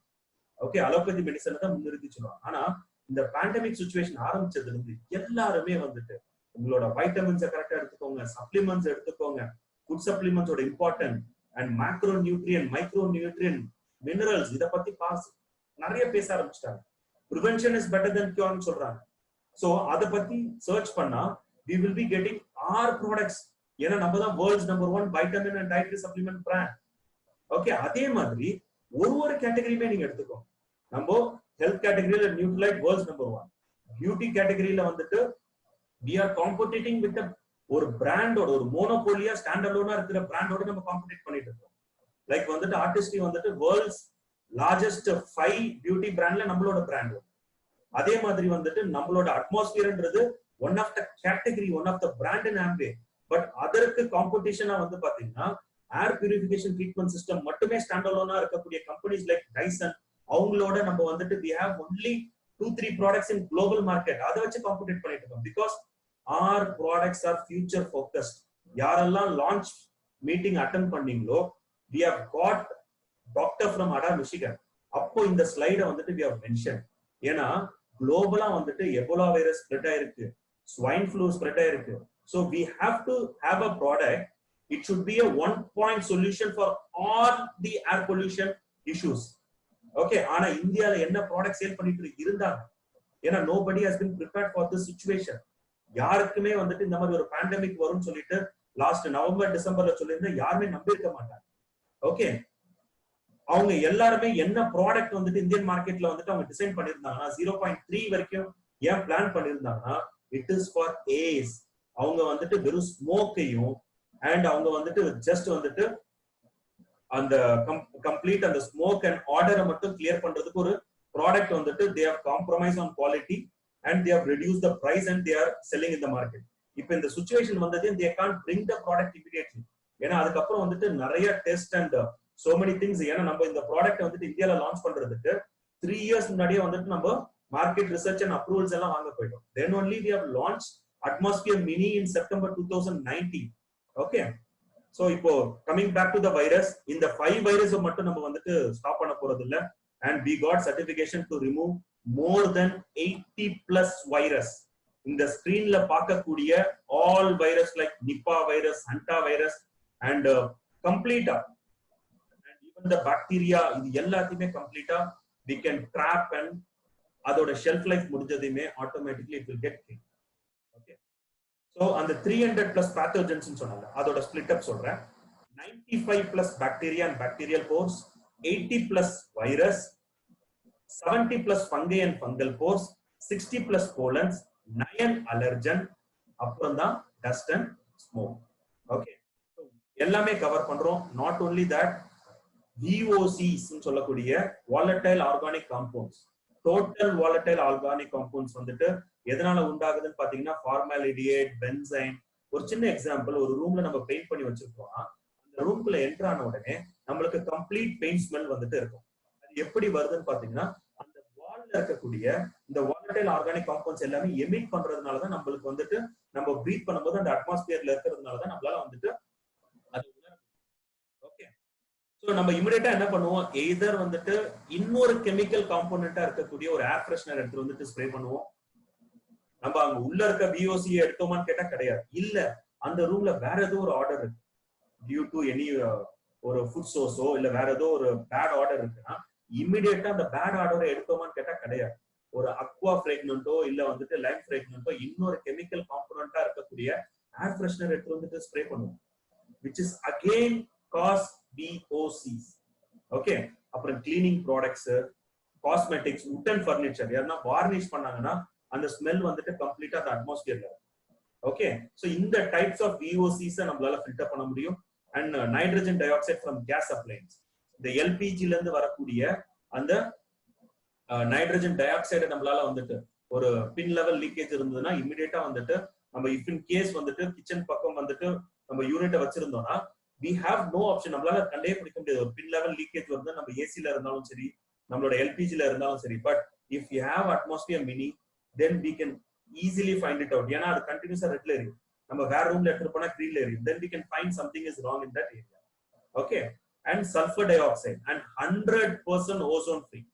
ஓகே, அலோபதி மெடிசனை தான் முன்னிறுத்தி சொல்லுவாங்க. ஆனா இந்த பேண்டமிக் சிச்சுவேஷன் ஆரம்பிச்சதுல இருந்து எல்லாருமே வந்துட்டு உங்களோட வைட்டமின்ஸை கரெக்டா எடுத்துக்கோங்க, சப்ளிமெண்ட்ஸ் எடுத்துக்கோங்க, ஃபுட் சப்ளிமெண்ட்ஸோட important and macro nutrient, micro nutrient, minerals, இதை பத்தி நிறைய பேச ஆரம்பிச்சிட்டாங்க. ப்ரிவென்ஷன் இஸ் பெட்டர் தென் கியூர்னு சொல்றாங்க. சோ அதை பத்தி சர்ச் பண்ணா we will be getting our products. ஏன்னா நம்ம தான் world's number 1 vitamin and dietary supplement brand. Okay, அதே மாதிரி ஒரு கேட்டகரியுமே நீங்க எடுத்துக்கோங்க. நம்ம ஹெல்த் கேட்டகரியில நியூட்ரலைட் வேர்ல்ட்ஸ் நம்பர் 1, பியூட்டி கேட்டகரியில வந்துட்டு we are competing with ஒரு பிராண்டோட, ஒரு மோனோபோலியா ஸ்டாண்ட் அலோனா இருக்கிற பிராண்டோட நம்ம காம்படிட் பண்ணிட்டு இருக்கோம். லைக் வந்துட்டு ஆர்டிஸ்ட்ரி வந்துட்டு வேர்ல்ட்ஸ் லார்ஜஸ்ட் 5 பியூட்டி பிராண்ட்ல நம்மளோட பிராண்ட். அதே மாதிரி வந்துட்டு நம்மளோட அட்மாஸ்பியர்ன்றது one of the category, one of the brand in Amway. But அதற்கு காம்படிஷனா வந்து பாத்தீங்கன்னா ஏர் பியூரிஃபிகேஷன் ட்ரீட்மெண்ட் சிஸ்டம் மட்டுமே ஸ்டாண்ட் அலோனா இருக்கக்கூடிய கம்பெனிஸ் லைக் டைசன், அவங்களோட நம்ம வந்துட்டு we have only 2-3 products in global market. அதை வச்சு காம்படிட் பண்ணிட்டு இருக்கோம். Because our products are future focused. யாரெல்லாம் லான்ச் மீட்டிங் அட்டெண்ட் பண்ணீங்களோ we have got doctor from Ada, Michigan. அப்போ இந்த ஸ்லைடை வந்துட்டு we have mentioned. ஏன்னா குளோபலா வந்துட்டு எபோலா வைரஸ் ஸ்ப்ரெட் ஆயிருக்கு, swine flu spread ஆயிருக்கு. So we have to have a product. It should be a one-point solution for all the air pollution issues. Okay, ஆனா இந்தியால என்ன ப்ராடக்ட் சேல் பண்ணிட்டு இருந்தாங்க? ஏன்னா nobody has been prepared for this situation. யாருக்குமே வந்துட்டு இந்த மாதிரி ஒரு பேண்டமிக் வரும்னு சொல்லிட்டு லாஸ்ட் நவம்பர் டிசம்பர்ல சொல்லியிருந்தா யாருமே நம்பி இருக்க மாட்டாங்க. ஓகே, அவங்க எல்லாருமே என்ன ப்ராடக்ட் வந்துட்டு இந்தியன் மார்க்கெட்ல வந்துட்டு அவங்க டிசைன் பண்ணிருந்தாங்கன்னா 0.3 வரைக்கும் ஏன் plan பண்ணிருந்தாங்கன்னா it is for A's. அவங்க வந்துட்டு வெறும் ஸ்மோக்கையும் அண்ட் அவங்க வந்துட்டு ஜஸ்ட் வந்துட்டு அந்த கம்ப்ளீட் அந்த ஸ்மோக் அண்ட் ஆர்டரை மட்டும் கிளியர் பண்றதுக்கு ஒரு ப்ராடக்ட் வந்துட்டு they have compromised on quality and they have reduced the price and they are selling in the market. இப்போ இந்த சிச்சுவேஷன் வந்தது they can't bring the product immediately. ஏன்னா அதுக்கப்புறம் வந்துட்டு நிறைய test and so many things. ஏன்னா நம்ம இந்த ப்ராடக்ட் வந்துட்டு இந்தியால லான்ச் பண்றதுக்கு 3 years முன்னாடியே வந்துட்டு நம்ம market research and approvals எல்லாம் வாங்க போயிட்டோம். Then only we have launched Atmosphere Mini in September 2019. Okay, so இப்போ coming back to the virus, இந்த 5 virus மட்டும் நம்ம வந்துட்டு ஸ்டாப் பண்ண போறது இல்ல. And we got certification to remove more than 80+ virus. இந்த ஸ்கிரீன்ல பார்க்கக்கூடிய all virus like Nipah virus, Hanta virus and complete and even the bacteria, இது எல்லாத்தையுமே கம்ப்ளீட்டா we can trap and அதோட ஷெல்ஃப் லைஃப் முடிஞ்சதுமே automatically it will get killed. Okay, so அந்த 300+ pathogens சொன்னாங்க, அதோட ஸ்பிளிட் அப் சொல்றேன். 95+ bacteria and bacterial pores, 80+ virus, 70+ fungi and fungal pores, 60+ pollens, 9 allergen, அப்புறம் தான் dust and smoke. Okay, so எல்லாமே cover பண்றோம். Not only that, VOCs சொல்லக்கூடிய volatile organic compounds, total volatile organic compounds வந்துட்டு எதனால உண்டாகுதுன்னு பாத்தீங்கன்னா ஃபார்மாலிடியேட், பென்சைன். ஒரு சின்ன எக்ஸாம்பிள், ஒரு ரூம்ல நம்ம பெயிண்ட் பண்ணி வச்சிருக்கோம். அந்த ரூம்குள்ள என்டர் ஆன உடனே நம்மளுக்கு கம்ப்ளீட் பெயிண்ட் ஸ்மெல் வந்துட்டு இருக்கும். அது எப்படி வருதுன்னு பாத்தீங்கன்னா அந்த வால்ல இருக்கக்கூடிய இந்த வாலடைல் ஆர்கானிக் காம்பவுண்ட்ஸ் எல்லாமே எமிட் பண்றதுனாலதான் நம்மளுக்கு வந்துட்டு நம்ம பிரீத் பண்ணும்போது அந்த அட்மாஸ்பியர்ல இருக்கிறதுனாலதான் நம்மளால வந்துட்டு அது உணர. ஓகே, சோ நம்ம இமிடியேட்டா என்ன பண்ணுவோம், எய்தர் வந்துட்டு இன்னொரு கெமிக்கல் காம்போனண்டா இருக்கக்கூடிய ஒரு ஏர் ஃப்ரெஷ்னர் எடுத்து வந்துட்டு ஸ்ப்ரே பண்ணுவோம். நம்ம அங்க உள்ள இருக்க VOC எடுத்தோமான்னு கேட்டா கிடையாது. இல்ல அந்த ரூம்ல வேற ஏதோ ஒரு ஆர்டர் இருக்கு, டியூ டு எனி ஒரு ஃபுட் சோர்ஸோ இல்ல வேற ஏதோ ஒரு பேட் ஆர்டர் இருக்குன்னா இமிடியேட்டா அந்த பேட் ஆர்டரை எடுத்தோமான்னு கேட்டா கிடையாது. ஒரு அக்வா ஃப்ரேக்னன்ட்டோ இல்ல வந்துட்டு லைம் ஃப்ரேக்னன்ட்டோ இன்னொரு கெமிக்கல் காம்போனண்டா இருக்கக்கூடிய ஏர் ஃப்ரெஷ்னர் எடுத்து வந்துட்டு ஸ்ப்ரே பண்ணுவோம், which is again cause VOCs. Okay, அப்புறம் cleaning products, cosmetics, wooden furniture யாருன்னா வார்னிஷ் பண்ணாங்கன்னா அந்த ஸ்மெல் வந்துட்டு கம்ப்ளீட்டா அந்த அட்மாஸ்பியர்ல இருக்கும். ஓகே, சோ இந்த டைப்ஸ் ஆஃப் VOCs நம்மளால ஃபில்டர் பண்ண முடியும். And nitrogen dioxide from gas appliance, இந்த எல்பிஜில இருந்து வரக்கூடிய அந்த நைட்ரஜன் டை ஆக்சைடு நம்மளால வந்துட்டு ஒரு பின் லெவல் லீக்கேஜ் இருந்ததுன்னா இமிடியேட்டா வந்துட்டு நம்ம இஃப் இன் கேஸ் வந்துட்டு கிச்சன் பக்கம் வந்துட்டு நம்ம யூனிட்டை வச்சிருந்தோம்னா we have no option, நம்மளால கண்டே பிடிக்க முடியாது. ஒரு பின் லெவல் லீக்கேஜ் வந்து நம்ம ஏசில இருந்தாலும் சரி நம்மளோட எல்பிஜில இருந்தாலும் சரி. But if you have atmosphere mini then we can easily find it out. ஏன்னா அது கண்டினியூஸா ரெட்ல எரியும், நம்ம வேற ரூம்ல எடுத்துட்டு போனா கிரீன்ல எரியும். then we can find something is wrong in that area. Okay, and sulfur dioxide and 100% ozone free.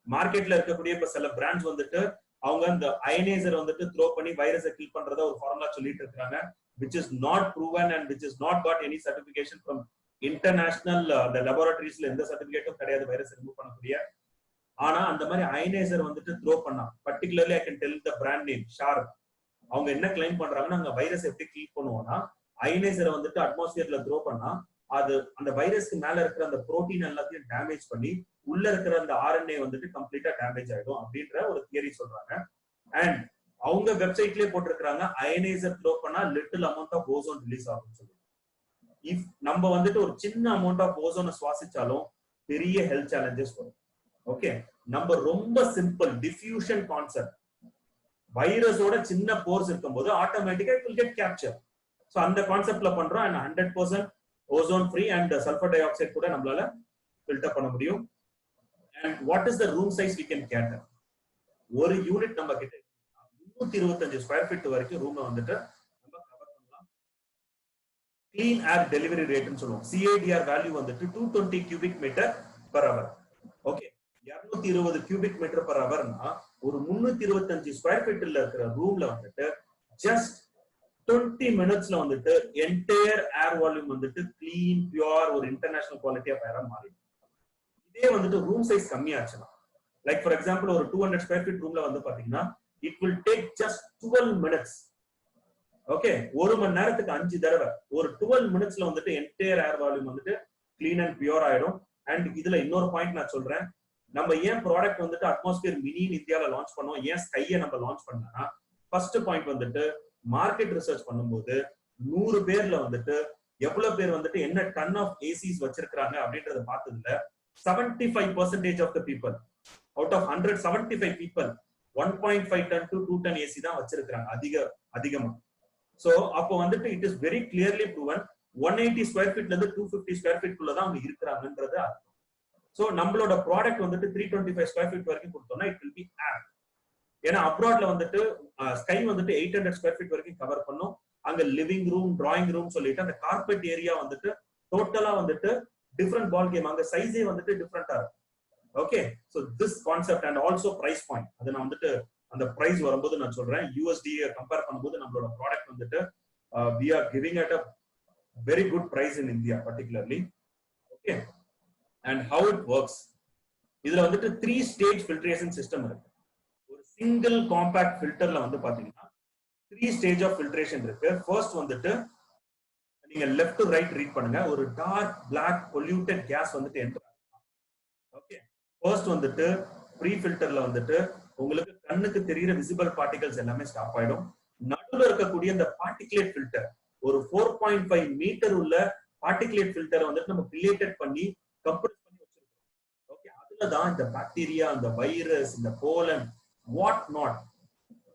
மார்க்கெட்ல இருக்கக்கூடிய இப்ப சில பிராண்ட்ஸ் வந்துட்டு அவங்க அந்த அயனைசர் வந்துட்டு த்ரோ பண்ணி வைரஸை கில் பண்றத ஒரு ஃபார்முலா சொல்லிட்டு இருக்காங்க, which is not proven and which is not got any certification from international the laboratories. எந்த சர்டிபிகேட்டும் கிடையாது வைரஸ் ரிமூவ் பண்ணக்கூடிய. ஆனா அந்த மாதிரி அயனைசர் வந்துட்டு த்ரோ பண்ணா particularly I can tell the brand name sharp. அவங்க என்ன கிளைம் பண்றாங்கன்னா அங்க வைரஸ் எப்படி கில் பண்ணுவோம்னா அயனைசரை வந்துட்டு அட்மாஸ்பியர்ல த்ரோ பண்ணா அது அந்த வைரஸ்க்கு மேல இருக்கிற அந்த புரோட்டீன் எல்லாத்தையும் டேமேஜ் பண்ணி உள்ள இருக்கிற அந்த RNA வந்துட்டு கம்ப்ளீட்டா டேமேஜ் ஆயிடும் அப்படின்ற ஒரு தியரி சொல்றாங்க. அண்ட் அவங்க வெப்சைட்லயே போட்டிருக்காங்க அயனைசர் த்ரோ பண்ணா little amount of ozone release ஆகும் சொல்லி. இஃப் நம்ம வந்துட்டு ஒரு சின்ன அமௌண்ட் ஆஃப் ஓசோனை சுவாசிச்சாலும் பெரிய ஹெல்த் சேலஞ்சஸ் வரும். ஓகே, நம்ம ரொம்ப சிம்பிள் டிஃப்யூஷன் கான்செப்ட், வைரஸோட சின்ன போர்ஸ் இருக்கும்போது ஆட்டோமேட்டிக்கா it will get capture. So அந்த கான்செப்ட்ல பண்றோம். And 100% ozone free and sulphur dioxide கூட நம்மளால ஃபில்டர் பண்ண முடியும். And what is the room size we can cater? ஒரு யூனிட் நம்ம கிட்ட 325 ஸ்கொயர் ஃபீட் வரைக்கும் ரூம்ல வந்துட்டு நம்ம கவர் பண்ணலாம். கிளீன் ஏர் டெலிவரி ரேட்னு சொல்லுவோம். CADR வேல்யூ வந்துட்டு 220 cubic metre per hour. Okay, 220 cubic metre per ஹவர்னா ஒரு 325 ஸ்கொயர் ஃபீட்ல இருக்கிற ரூம்ல வந்துட்டு ஜஸ்ட் 20 மினிட்ஸ்ல வந்துட்டு என்டையர் ஏர் வால்யூம் வந்துட்டு கிளீன் பியூர் ஒரு இன்டர்நேஷனல் குவாலிட்டி ஆஃப் ஏரா மாறிடும். இதே வந்துட்டு ரூம் சைஸ் கம்மியாச்சுன்னா லைக் ஃபார் எக்ஸாம்பிள் ஒரு 200 ஸ்கொயர் ஃபீட் ரூம்ல வந்து பாத்தீங்கன்னா it will take just 12 minutes. Okay, ஒரு மணி நேரத்துக்கு 5 தடவை ஒரு 12 மினிட்ஸ்ல வந்துட்டு என்டையர் ஏர் வால்யூம் வந்துட்டு கிளீன் அண்ட் பியூர் ஆயிடும். அண்ட் இதுல இன்னொரு பாயிண்ட் நான் சொல்றேன், நம்ம ஏன் ப்ராடக்ட் வந்துட்டு அட்மாஸ்பியர் மினின்னு இந்தியாவில லான்ச் பண்ணோம், ஏன் ஸ்கையை நம்ம லான்ச் பண்ணோம்னா ஃபர்ஸ்ட் பாயிண்ட் வந்துட்டு மார்க்கெட் ரிசர்ச் பண்ணும்போது 100 பேர்ல வந்துட்டு எவ்வளவு பேர் வந்துட்டு என்ன டன் ஆஃப் ஏசிஸ் வச்சிருக்காங்க அப்படின்றத பார்த்ததுல 75% of the people out of 100 75 people 1.5 ton to 2 ton AC தான் வச்சிருக்காங்க அதிகமா. சோ அப்போ வந்துட்டு it is very clearly proven 180 square ஃபீட்ல இருந்து 250 ஸ்கொயர் ஃபீட் குள்ள தான் அவங்க இருக்கிறாங்கன்றது அர்த்தம். சோ நம்மளோட ப்ராடக்ட் வந்துட்டு 325 ஸ்கொயர் ஃபீட் வரைக்கும் கொடுத்தோம்னா இட் வில் பி ஆப்ட். ஏன்னா அப்ராட்ல வந்துட்டு ஸ்கை வந்துட்டு 800 ஸ்கொயர் ஃபீட் வரைக்கும் கவர் பண்ணும். அங்க லிவிங் ரூம், டிராயிங் ரூம் சொல்லிட்டு அந்த கார்பெட் ஏரியா வந்துட்டு டோட்டலா வந்துட்டு டிஃபரெண்ட் பால் கேம், அங்க சைஸே வந்துட்டு டிஃபரெண்டா இருக்கும். Okay, so this concept and also price point, அது நான் வந்துட்டு அந்த பிரைஸ் வரும்போது நான் சொல்றேன். USD கம்பேர் பண்ணும்போது நம்மளோட ப்ராடக்ட் வந்துட்டு we are giving at a very good price in India particularly. Okay, and how it works, இதுல வந்துட்டு 3 stage filtration system இருக்கு. ஒரு சிங்கிள் காம்பாக்ட் ஃபில்டர்ல வந்து பாத்தீங்கன்னா 3 ஸ்டேஜ் ஆஃப் ஃபில்ட்ரேஷன் இருக்கு. ஃபர்ஸ்ட் வந்துட்டு நீங்க லெஃப்ட் டு ரைட் ரீட் பண்ணுங்க, ஒரு டார்க் பிளாக் பொல்யூட்டட் கேஸ் வந்துட்டு என்டர் ஆகும். ஓகே, ஃபர்ஸ்ட் வந்துட்டு ப்ரீ ஃபில்டர்ல வந்துட்டு உங்களுக்கு கண்ணுக்கு தெரியுற விசிபிள் பார்ட்டிகல்ஸ் எல்லாமே ஸ்டாப் ஆயிடும். நடுவுல இருக்கக்கூடிய இந்த பார்ட்டிகுலேட் ஃபில்டர் ஒரு 4.5 மீட்டர் உள்ள பார்ட்டிகுலேட் ஃபில்டரை வந்துட்டு நம்ம பிலேட்டட் பண்ணி கம்ப்ரஸ் பண்ணி வச்சிருக்கோம். ஓகே, அது அதுலதான் இந்த பாக்டீரியா, இந்த வைரஸ், இந்த போலன் வாட் நாட்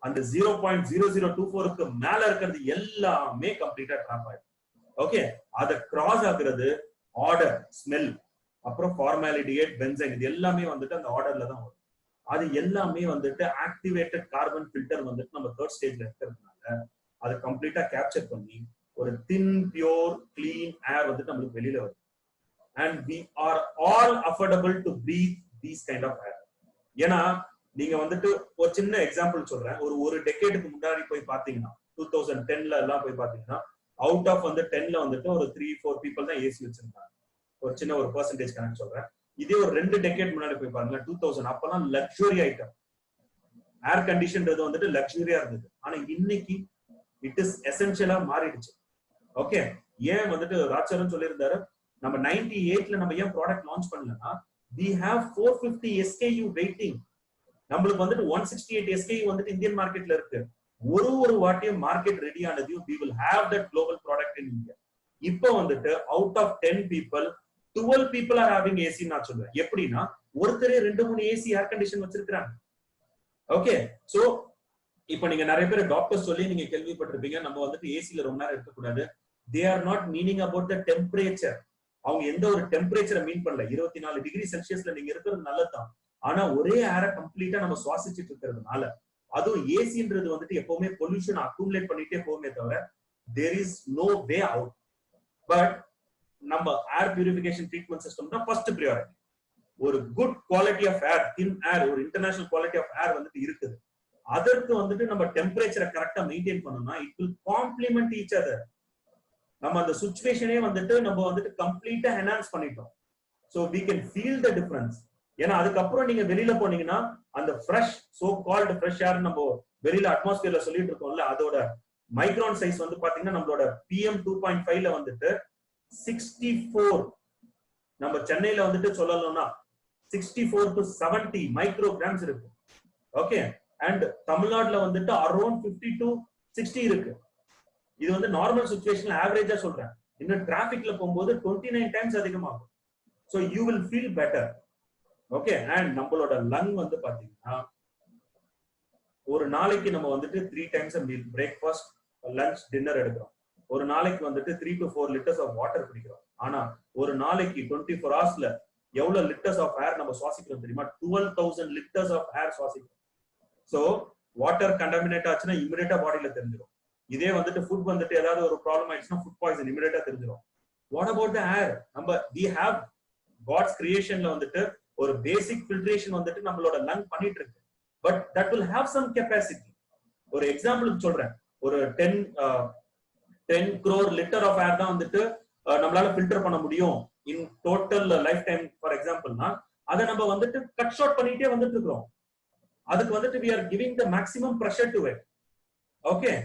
அந்த 0.0024க்கு மேல இருக்கிறது எல்லாமே கம்ப்ளீட்டா ட்ராப் ஆயிடும். ஓகே, அத கிராஸ் ஆகுறது ஆர்டர், ஸ்மெல், அப்புறம் ஃபார்மாலிடியேட், பென்சைன், இது எல்லாமே வந்துட்டு அந்த ஆர்டர்ல தான் வரும். அது எல்லாமே வந்துட்டு ஆக்டிவேட்டட் கார்பன் ஃபில்டர் வந்துட்டு நம்ம தேர்ட் ஸ்டேஜ்ல இருக்கிறதுனால அதை கம்ப்ளீட்டா கேப்சர் பண்ணி ஒரு தின் பியூர் கிளீன் ஏர் வந்துட்டு நம்மளுக்கு வெளியில வருது. And we are all affordable to breathe these kind of air. ஏன்னா நீங்க வந்துட்டு ஒரு சின்ன எக்ஸாம்பிள் சொல்றேன். ஒரு டெக்கேடுக்கு முன்னாடி போய் பாத்தீங்கன்னா 2010ல எல்லாம் போய் பாத்தீங்கன்னா அவுட் ஆஃப் வந்து 10ல வந்துட்டு ஒரு 3-4 people தான் ஏசி வச்சிருந்தாங்க. ஒரு சின்ன ஒரு பெர்சன்டேஜ் கணக்கு சொல்றேன். இதே ஒரு 2 டெக்கேட் முன்னாடி போய் பாருங்க 2000 அப்பெல்லாம் லக்ஸுரி ஐட்டம் ஏர் கண்டிஷன்றது வந்துட்டு லக்ஸுரியா இருந்தது. ஆனா இன்னைக்கு இட் இஸ் எசென்ஷியலா மாறிடுச்சு. ஓகே, ஏன் வந்துட்டு ராஜாரன் சொல்லியிருந்தாரு நம்ம 98ல நம்ம ஏன் ப்ராடக்ட் லான்ச் பண்ணலன்னா we have 450 SKU waiting. நம்மளுக்கு வந்துட்டு 168 SKU வந்துட்டு இந்தியன் மார்க்கெட்ல இருக்கு. ஒரு வாட்டியும் மார்க்கெட் ரெடி ஆனதையும் we will have that global product in India. இப்போ வந்துட்டு out of 10 people 12 people are having AC நான் சொல்றேன். எப்படின்னா ஒருத்தரே 2-3 AC ஏர் கண்டிஷன் வச்சிருக்காங்க. ஓகே, சோ இப்போ நீங்க நிறைய பேர் டாக்டர் சொல்லி நீங்க கேள்விப்பட்டிருப்பீங்க நம்ம வந்துட்டு ஏசில ரொம்ப நேரம் இருக்க கூடாது. they are not meaning about the temperature. அவங்க எந்த ஒரு டெம்பரேச்சரை மீன் பண்ணல. 24 டிகிரி செல்சியஸ்ல நீங்க இருக்கிறது நல்லதுதான். ஆனா ஒரே ஏரை கம்ப்ளீட்டா நம்ம சுவாசிச்சுட்டு இருக்கிறதுனால அதுவும் ஏசின்றது வந்துட்டு எப்பவுமே பொல்யூஷன் அக்யூமுலேட் பண்ணிட்டே போகுமே தவிர there is no way out. But நம்ம ஏர் பியூரிஃபிகேஷன் ட்ரீட்மெண்ட் சிஸ்டம் தான் ஃபர்ஸ்ட் பிரியாரிட்டி. ஒரு குட் குவாலிட்டி ஆஃப் ஏர், தின் ஏர், ஒரு இன்டர்நேஷனல் குவாலிட்டி ஆஃப் ஏர் வந்துட்டு இருக்குது. அதற்கு வந்துட்டு நம்ம டெம்பரேச்சரை கரெக்டா மெயின்டைன் பண்ணணும்னா it will complement each other. நம்ம அந்த சிச்சுவேஷனே வந்துட்டு நம்ம வந்துட்டு கம்ப்ளீட்டா என்ஹான்ஸ் பண்ணிட்டோம். So we can feel the difference. ஏன்னா அதுக்கப்புறம் நீங்க வெளியில போனீங்கன்னா அந்த fresh so called fresh air நம்ம வெளியில அட்மாஸ்பியர்ல சொல்லிட்டு இருக்கோம்ல அதோட மைக்ரான் சைஸ் வந்து பாத்தீங்கன்னா நம்மளோட PM 2.5ல வந்துட்டு 64, நம்ம சென்னையில வந்துட்டு சொல்லணும்னா 64 to 70 மைக்ரோகிராம்ஸ் இருக்கு. ஓகே, அண்ட் தமிழ்நாடுல வந்துட்டு அரௌண்ட் 50 to 60 இருக்கு. இது வந்து நார்மல் சிச்சுவேஷன்ல ஆவரேஜா சொல்றேன். இன்னும் டிராபிக்ல போகும்போது 29 டைம்ஸ் அதிகமாகும். So you will feel better. Okay, and நம்மளோட லங் வந்து பாத்தீங்கன்னா ஒரு நாளைக்கு நம்ம வந்துட்டு 3 times meal, breakfast, lunch, dinner எடுக்கிறோம். ஒரு நாளைக்கு வந்துட்டு 3 to 4 லிட்டர்ஸ் ஆஃப் வாட்டர் குடிக்கிறோம். ஆனா ஒரு நாளைக்கு 24 ஹவர்ஸ்ல எவ்வளவு லிட்டர்ஸ் ஆஃப் ஏர் நம்ம சுவாசிக்கிறோம் தெரியுமா? 12,000 லிட்டர்ஸ் ஆஃப் ஏர் சுவாசிக்கிறோம். சோ வாட்டர் கண்டாமினேட் ஆச்சுன்னா இமிடியேட்டா பாடியில தெரிஞ்சிடும். இதே வந்துட்டு ஃபுட் வந்துட்டு ஏதாவது ஒரு ப்ராப்ளம் ஆயிடுச்சுன்னா ஃபுட் பாய்சன் இமிடியேட்டா தெரிஞ்சிடும். வாட் அபவுட் த ஏர்? நம்ம we have God's creationல வந்துட்டு ஒரு பேசிக் ஃபில்ட்ரேஷன் வந்துட்டு நம்மளோட லங் பண்ணிட்டு இருக்கு. But that will have some capacity. ஒரு எக்ஸாம்பிளுக்கு சொல்றேன். ஒரு 10 crore லிட்டர் ஆஃப் ஏர் தான் வந்துட்டு நம்மளால ஃபில்டர் பண்ண முடியும் in total life time for எக்ஸாம்பிள்னா அதை நம்ம வந்துட்டு கட் ஷார்ட் பண்ணிட்டே வந்துட்டு இருக்கிறோம். அதுக்கு வந்துட்டு we are giving the maximum pressure to it. Okay,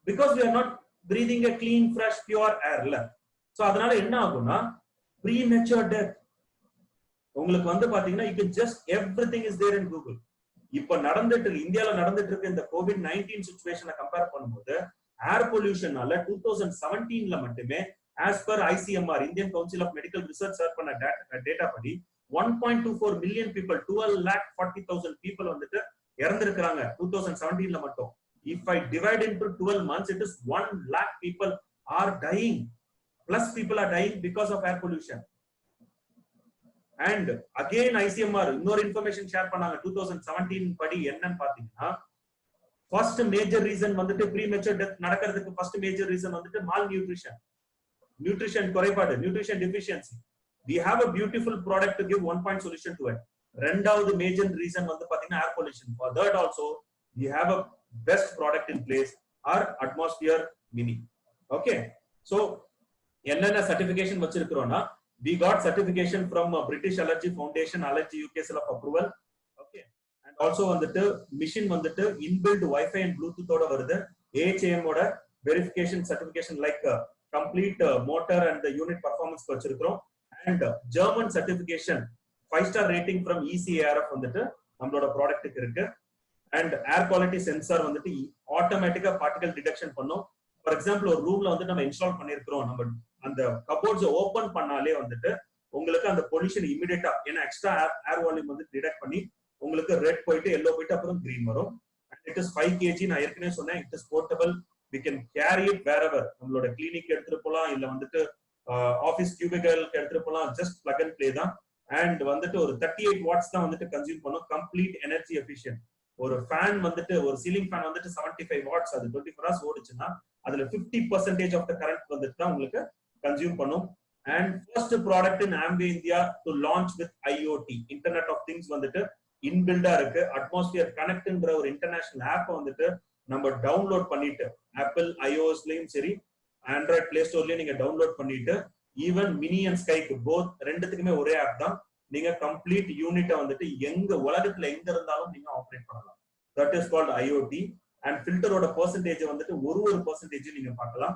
because we are not breathing a clean fresh pure air இல்ல. சோ அதனால என்ன ஆகும்னா premature death. உங்களுக்கு வந்து பாத்தீங்கன்னா you can just everything is there in Google. இப்ப நடந்துட்டு இந்தியால நடந்துட்டு இருக்க இந்த COVID-19 சிச்சுவேஷனை கம்பேர் பண்ணும்போது ஏர் பொல்யூஷனால 2017ல மட்டுமே as per ICMR Indian Council of Medical Research பண்ண டேட்டா படி 1.24 million people 12,40,000 people வந்துட்டு இறந்திருக்காங்க 2017ல மட்டும். If I divide into 12 months it is 1 lakh people are dying, plus people are dying because of air pollution. And again ICMR இன்னொரு information share பண்ணாங்க 2017 படி என்னன்னு பாத்தீங்கன்னா first major reason வந்துட்டு premature death நடக்கிறதுக்கு first major reason வந்துட்டு malnutrition, nutrition குறைபாடு, nutrition deficiency. We have a beautiful product to give one point solution to it. ரெண்டாவது major reason வந்து பாத்தீங்கன்னா air pollution. For that also we have a best product in place, our atmosphere mini. Okay, so என்னென்ன certification வச்சிருக்கிறோம்னா we got certification from British Allergy Foundation, Allergy UK seal of approval. Okay, and also வந்துட்டு machine வந்துட்டு inbuilt Wi-Fi and Bluetooth ஓட வருது. AHAM ஓட verification certification like complete motor and the unit performance வச்சிருக்கிறோம். And German certification 5-star rating from ECARF வந்துட்டு நம்மளோட ப்ராடக்ட்டுக்கு இருக்கு. And air quality sensor வந்துட்டு ஆட்டோமேட்டிக்கா particle detection பண்ணும். ஃபார் எக்ஸாம்பிள் ஒரு ரூம்ல வந்து நம்ம இன்ஸ்டால் பண்ணிருக்கிறோம், நம்ம அந்த கபோர்ட்ஸ் ஓபன் பண்ணாலே வந்துட்டு உங்களுக்கு அந்த பொல்யூஷன் இமிடியேட்டா, ஏன்னா எக்ஸ்ட்ரா ஏர் வால்யூம் வந்து டிடெக்ட் பண்ணி உங்களுக்கு ரெட் போயிட்டு எல்லோ போயிட்டு அப்புறம் கிரீன் வரும். And it is 5 kg. நான் ஏற்கனவே சொன்னேன், it is portable. we can carry it wherever. நம்மளோட கிளினிக் எடுத்துட்டு போலாம், இல்ல வந்துட்டு ஆபீஸ் கியூபிக்கலுக்கு எடுத்துட்டு போலாம். ஜஸ்ட் பிளக் அண்ட் பிளே தான். அண்ட் வந்துட்டு ஒரு 38 வாட்ஸ் தான் வந்துட்டு கன்சியூம் பண்ணும். Complete energy efficient. ஒரு ஃபேன் வந்துட்டு, ஒரு சீலிங் ஃபேன் வந்துட்டு 75 வாட்ஸ், அது 24 hours ஓடுச்சுன்னா அதுல 50% ஆஃப் த கரண்ட் வந்துட்டு தான் உங்களுக்கு கன்சியூம் பண்ணும். And first product in Amway India to launch with IoT, internet of things வந்துட்டு இன்பில்டா இருக்கு. அட்மாஸ்பியர் கனெக்ட்ன்ற ஒரு இன்டர்நேஷனல் ஆப் வந்துட்டு நம்ம டவுன்லோட் பண்ணிட்டு, ஆப்பிள் iOSலயும் சரி ஆண்ட்ராய்ட் பிளே ஸ்டோர்லயும் நீங்க டவுன்லோட் பண்ணிட்டு, ஈவன் மினி அண்ட் ஸ்கைக்கு போத் ரெண்டுத்துக்குமே ஒரே ஆப் தான். நீங்க கம்ப்ளீட் யூனிட்டை வந்துட்டு எங்க உலகத்துல எங்க இருந்தாலும் நீங்க ஆப்ரேட் பண்ணலாம். That is called IoT. And ஃபில்டரோட பெர்சன்டேஜ் வந்துட்டு ஒரு பெர்சன்டேஜ் நீங்க பார்க்கலாம்.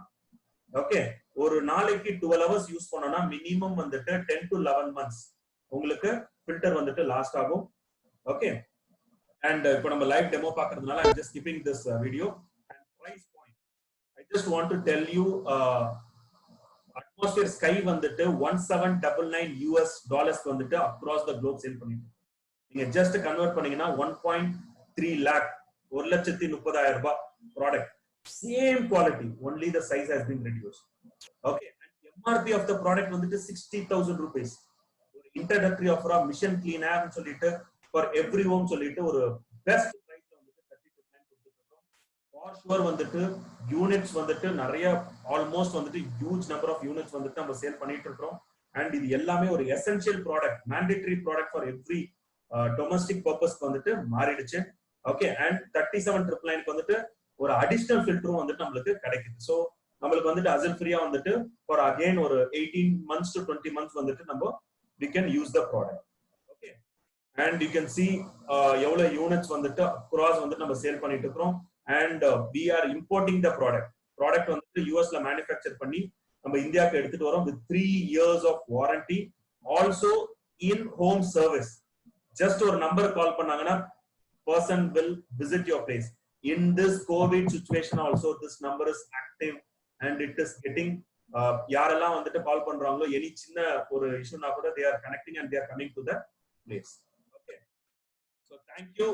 ஓகே, ஒரு நாளைக்கு 12 hours யூஸ் பண்ணோம்னா மினிமம் வந்துட்டு 10 to 11 months உங்களுக்கு ஃபில்டர் வந்துட்டு லாஸ்ட் ஆகும். ஓகே, அண்ட் இப்போ நம்ம லைவ் டெமோ பார்க்கறதுனால I'm just skipping this video. And price point, I just want to tell you, atmosphere sky வந்துட்டு $1799 வந்துட்டு across the globe சேல் பண்ணிட்டு, நீங்க ஜஸ்ட் கன்வெர்ட் பண்ணீங்கன்னா 1.3 lakh, 1,30,000 ரூபாய் product. Same quality, only the size has been reduced. Okay, and MRP of the product வந்துட்டு 60,000 rupees. ஒரு introductory offer mission clean ஏர் சொல்லிட்டு for every home சொல்லிட்டு ஒரு பெஸ்ட் பிரைஸ்ல வந்துட்டு 30% கொடுத்துட்டோம். ஃபார் ஷூர் வந்துட்டு யூனிட்ஸ் வந்துட்டு நிறைய, ஆல்மோஸ்ட் வந்துட்டு ஹியூஜ் நம்பர் ஆஃப் யூனிட்ஸ் வந்துட்டு நம்ம சேல் பண்ணிட்டு இருக்கோம். அண்ட் இது எல்லாமே ஒரு essential product, mandatory product for every domestic பர்பஸ்க்கு வந்துட்டு மாறிடுச்சு. ஓகே, அண்ட் 37,999 வந்துட்டு ஒரு அடிஷனல் ஃபில்டரும் வந்துட்டு நம்மளுக்கு கிடைக்குது. ஸோ நம்மளுக்கு வந்துட்டு அசல் ஃப்ரீயா வந்துட்டு ஃபார் அகைன் ஒரு 18 months to 20 months வந்துட்டு நம்ம we can use the product. Okay, and you can see எவ்வளவு யூனிட்ஸ் வந்துட்டு across வந்துட்டு நம்ம சேல் பண்ணிட்டு இருக்கோம். and we are importing the product வந்துட்டு யூஎஸ்ல மேனுஃபேக்சர் பண்ணி நம்ம இந்தியாவுக்கு எடுத்துட்டு வரோம் with 3 years of warranty. Also in home service, just ஒரு நம்பர் கால் பண்ணாங்கன்னா person will visit your place. In this COVID situation also, this number is active and it is getting, யாரெல்லாம் வந்துட்டு கால் பண்றாங்களோ எனி சின்ன ஒரு இஷ்யூனா கூட they are connecting and they are coming to the place. Okay, so thank you.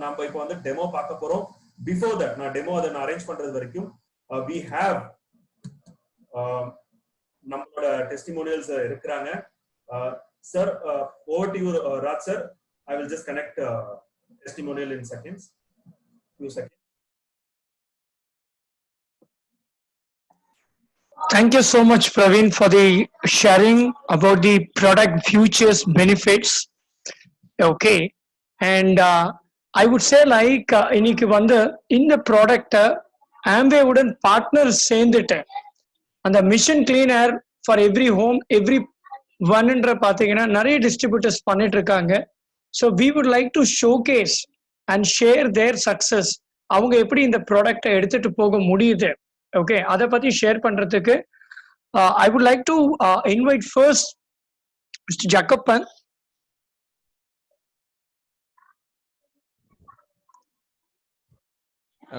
நாம இப்போ வந்து demo பார்க்க போறோம். Before that, நான் டெமோ அதை நான் அரேஞ்ச் பண்றது வரைக்கும் we have நம்மளோட டெஸ்டிமோனியல்ஸ் இருக்கிறாங்க. Sir, over to you, Raj sir. I will just connect testimonial in seconds. Few seconds. Thank you so much, Praveen, for the sharing about the product futures benefits. Okay, and I would say like இன்னைக்கு வந்து இந்த ப்ராடக்ட ஆம்பே உடன் partner சேர்ந்துட்டு அந்த mission clean air for every home every ஒன்ன்ற பார்த்தீங்கன்னா நிறைய distributors பண்ணிட்டு இருக்காங்க. So we would like to showcase and share their success. அவங்க எப்படி இந்த ப்ராடக்டை எடுத்துட்டு போக முடியுது, ஓகே, அதை பத்தி ஷேர் பண்றதுக்கு I would like to invite first mister Jakkappan.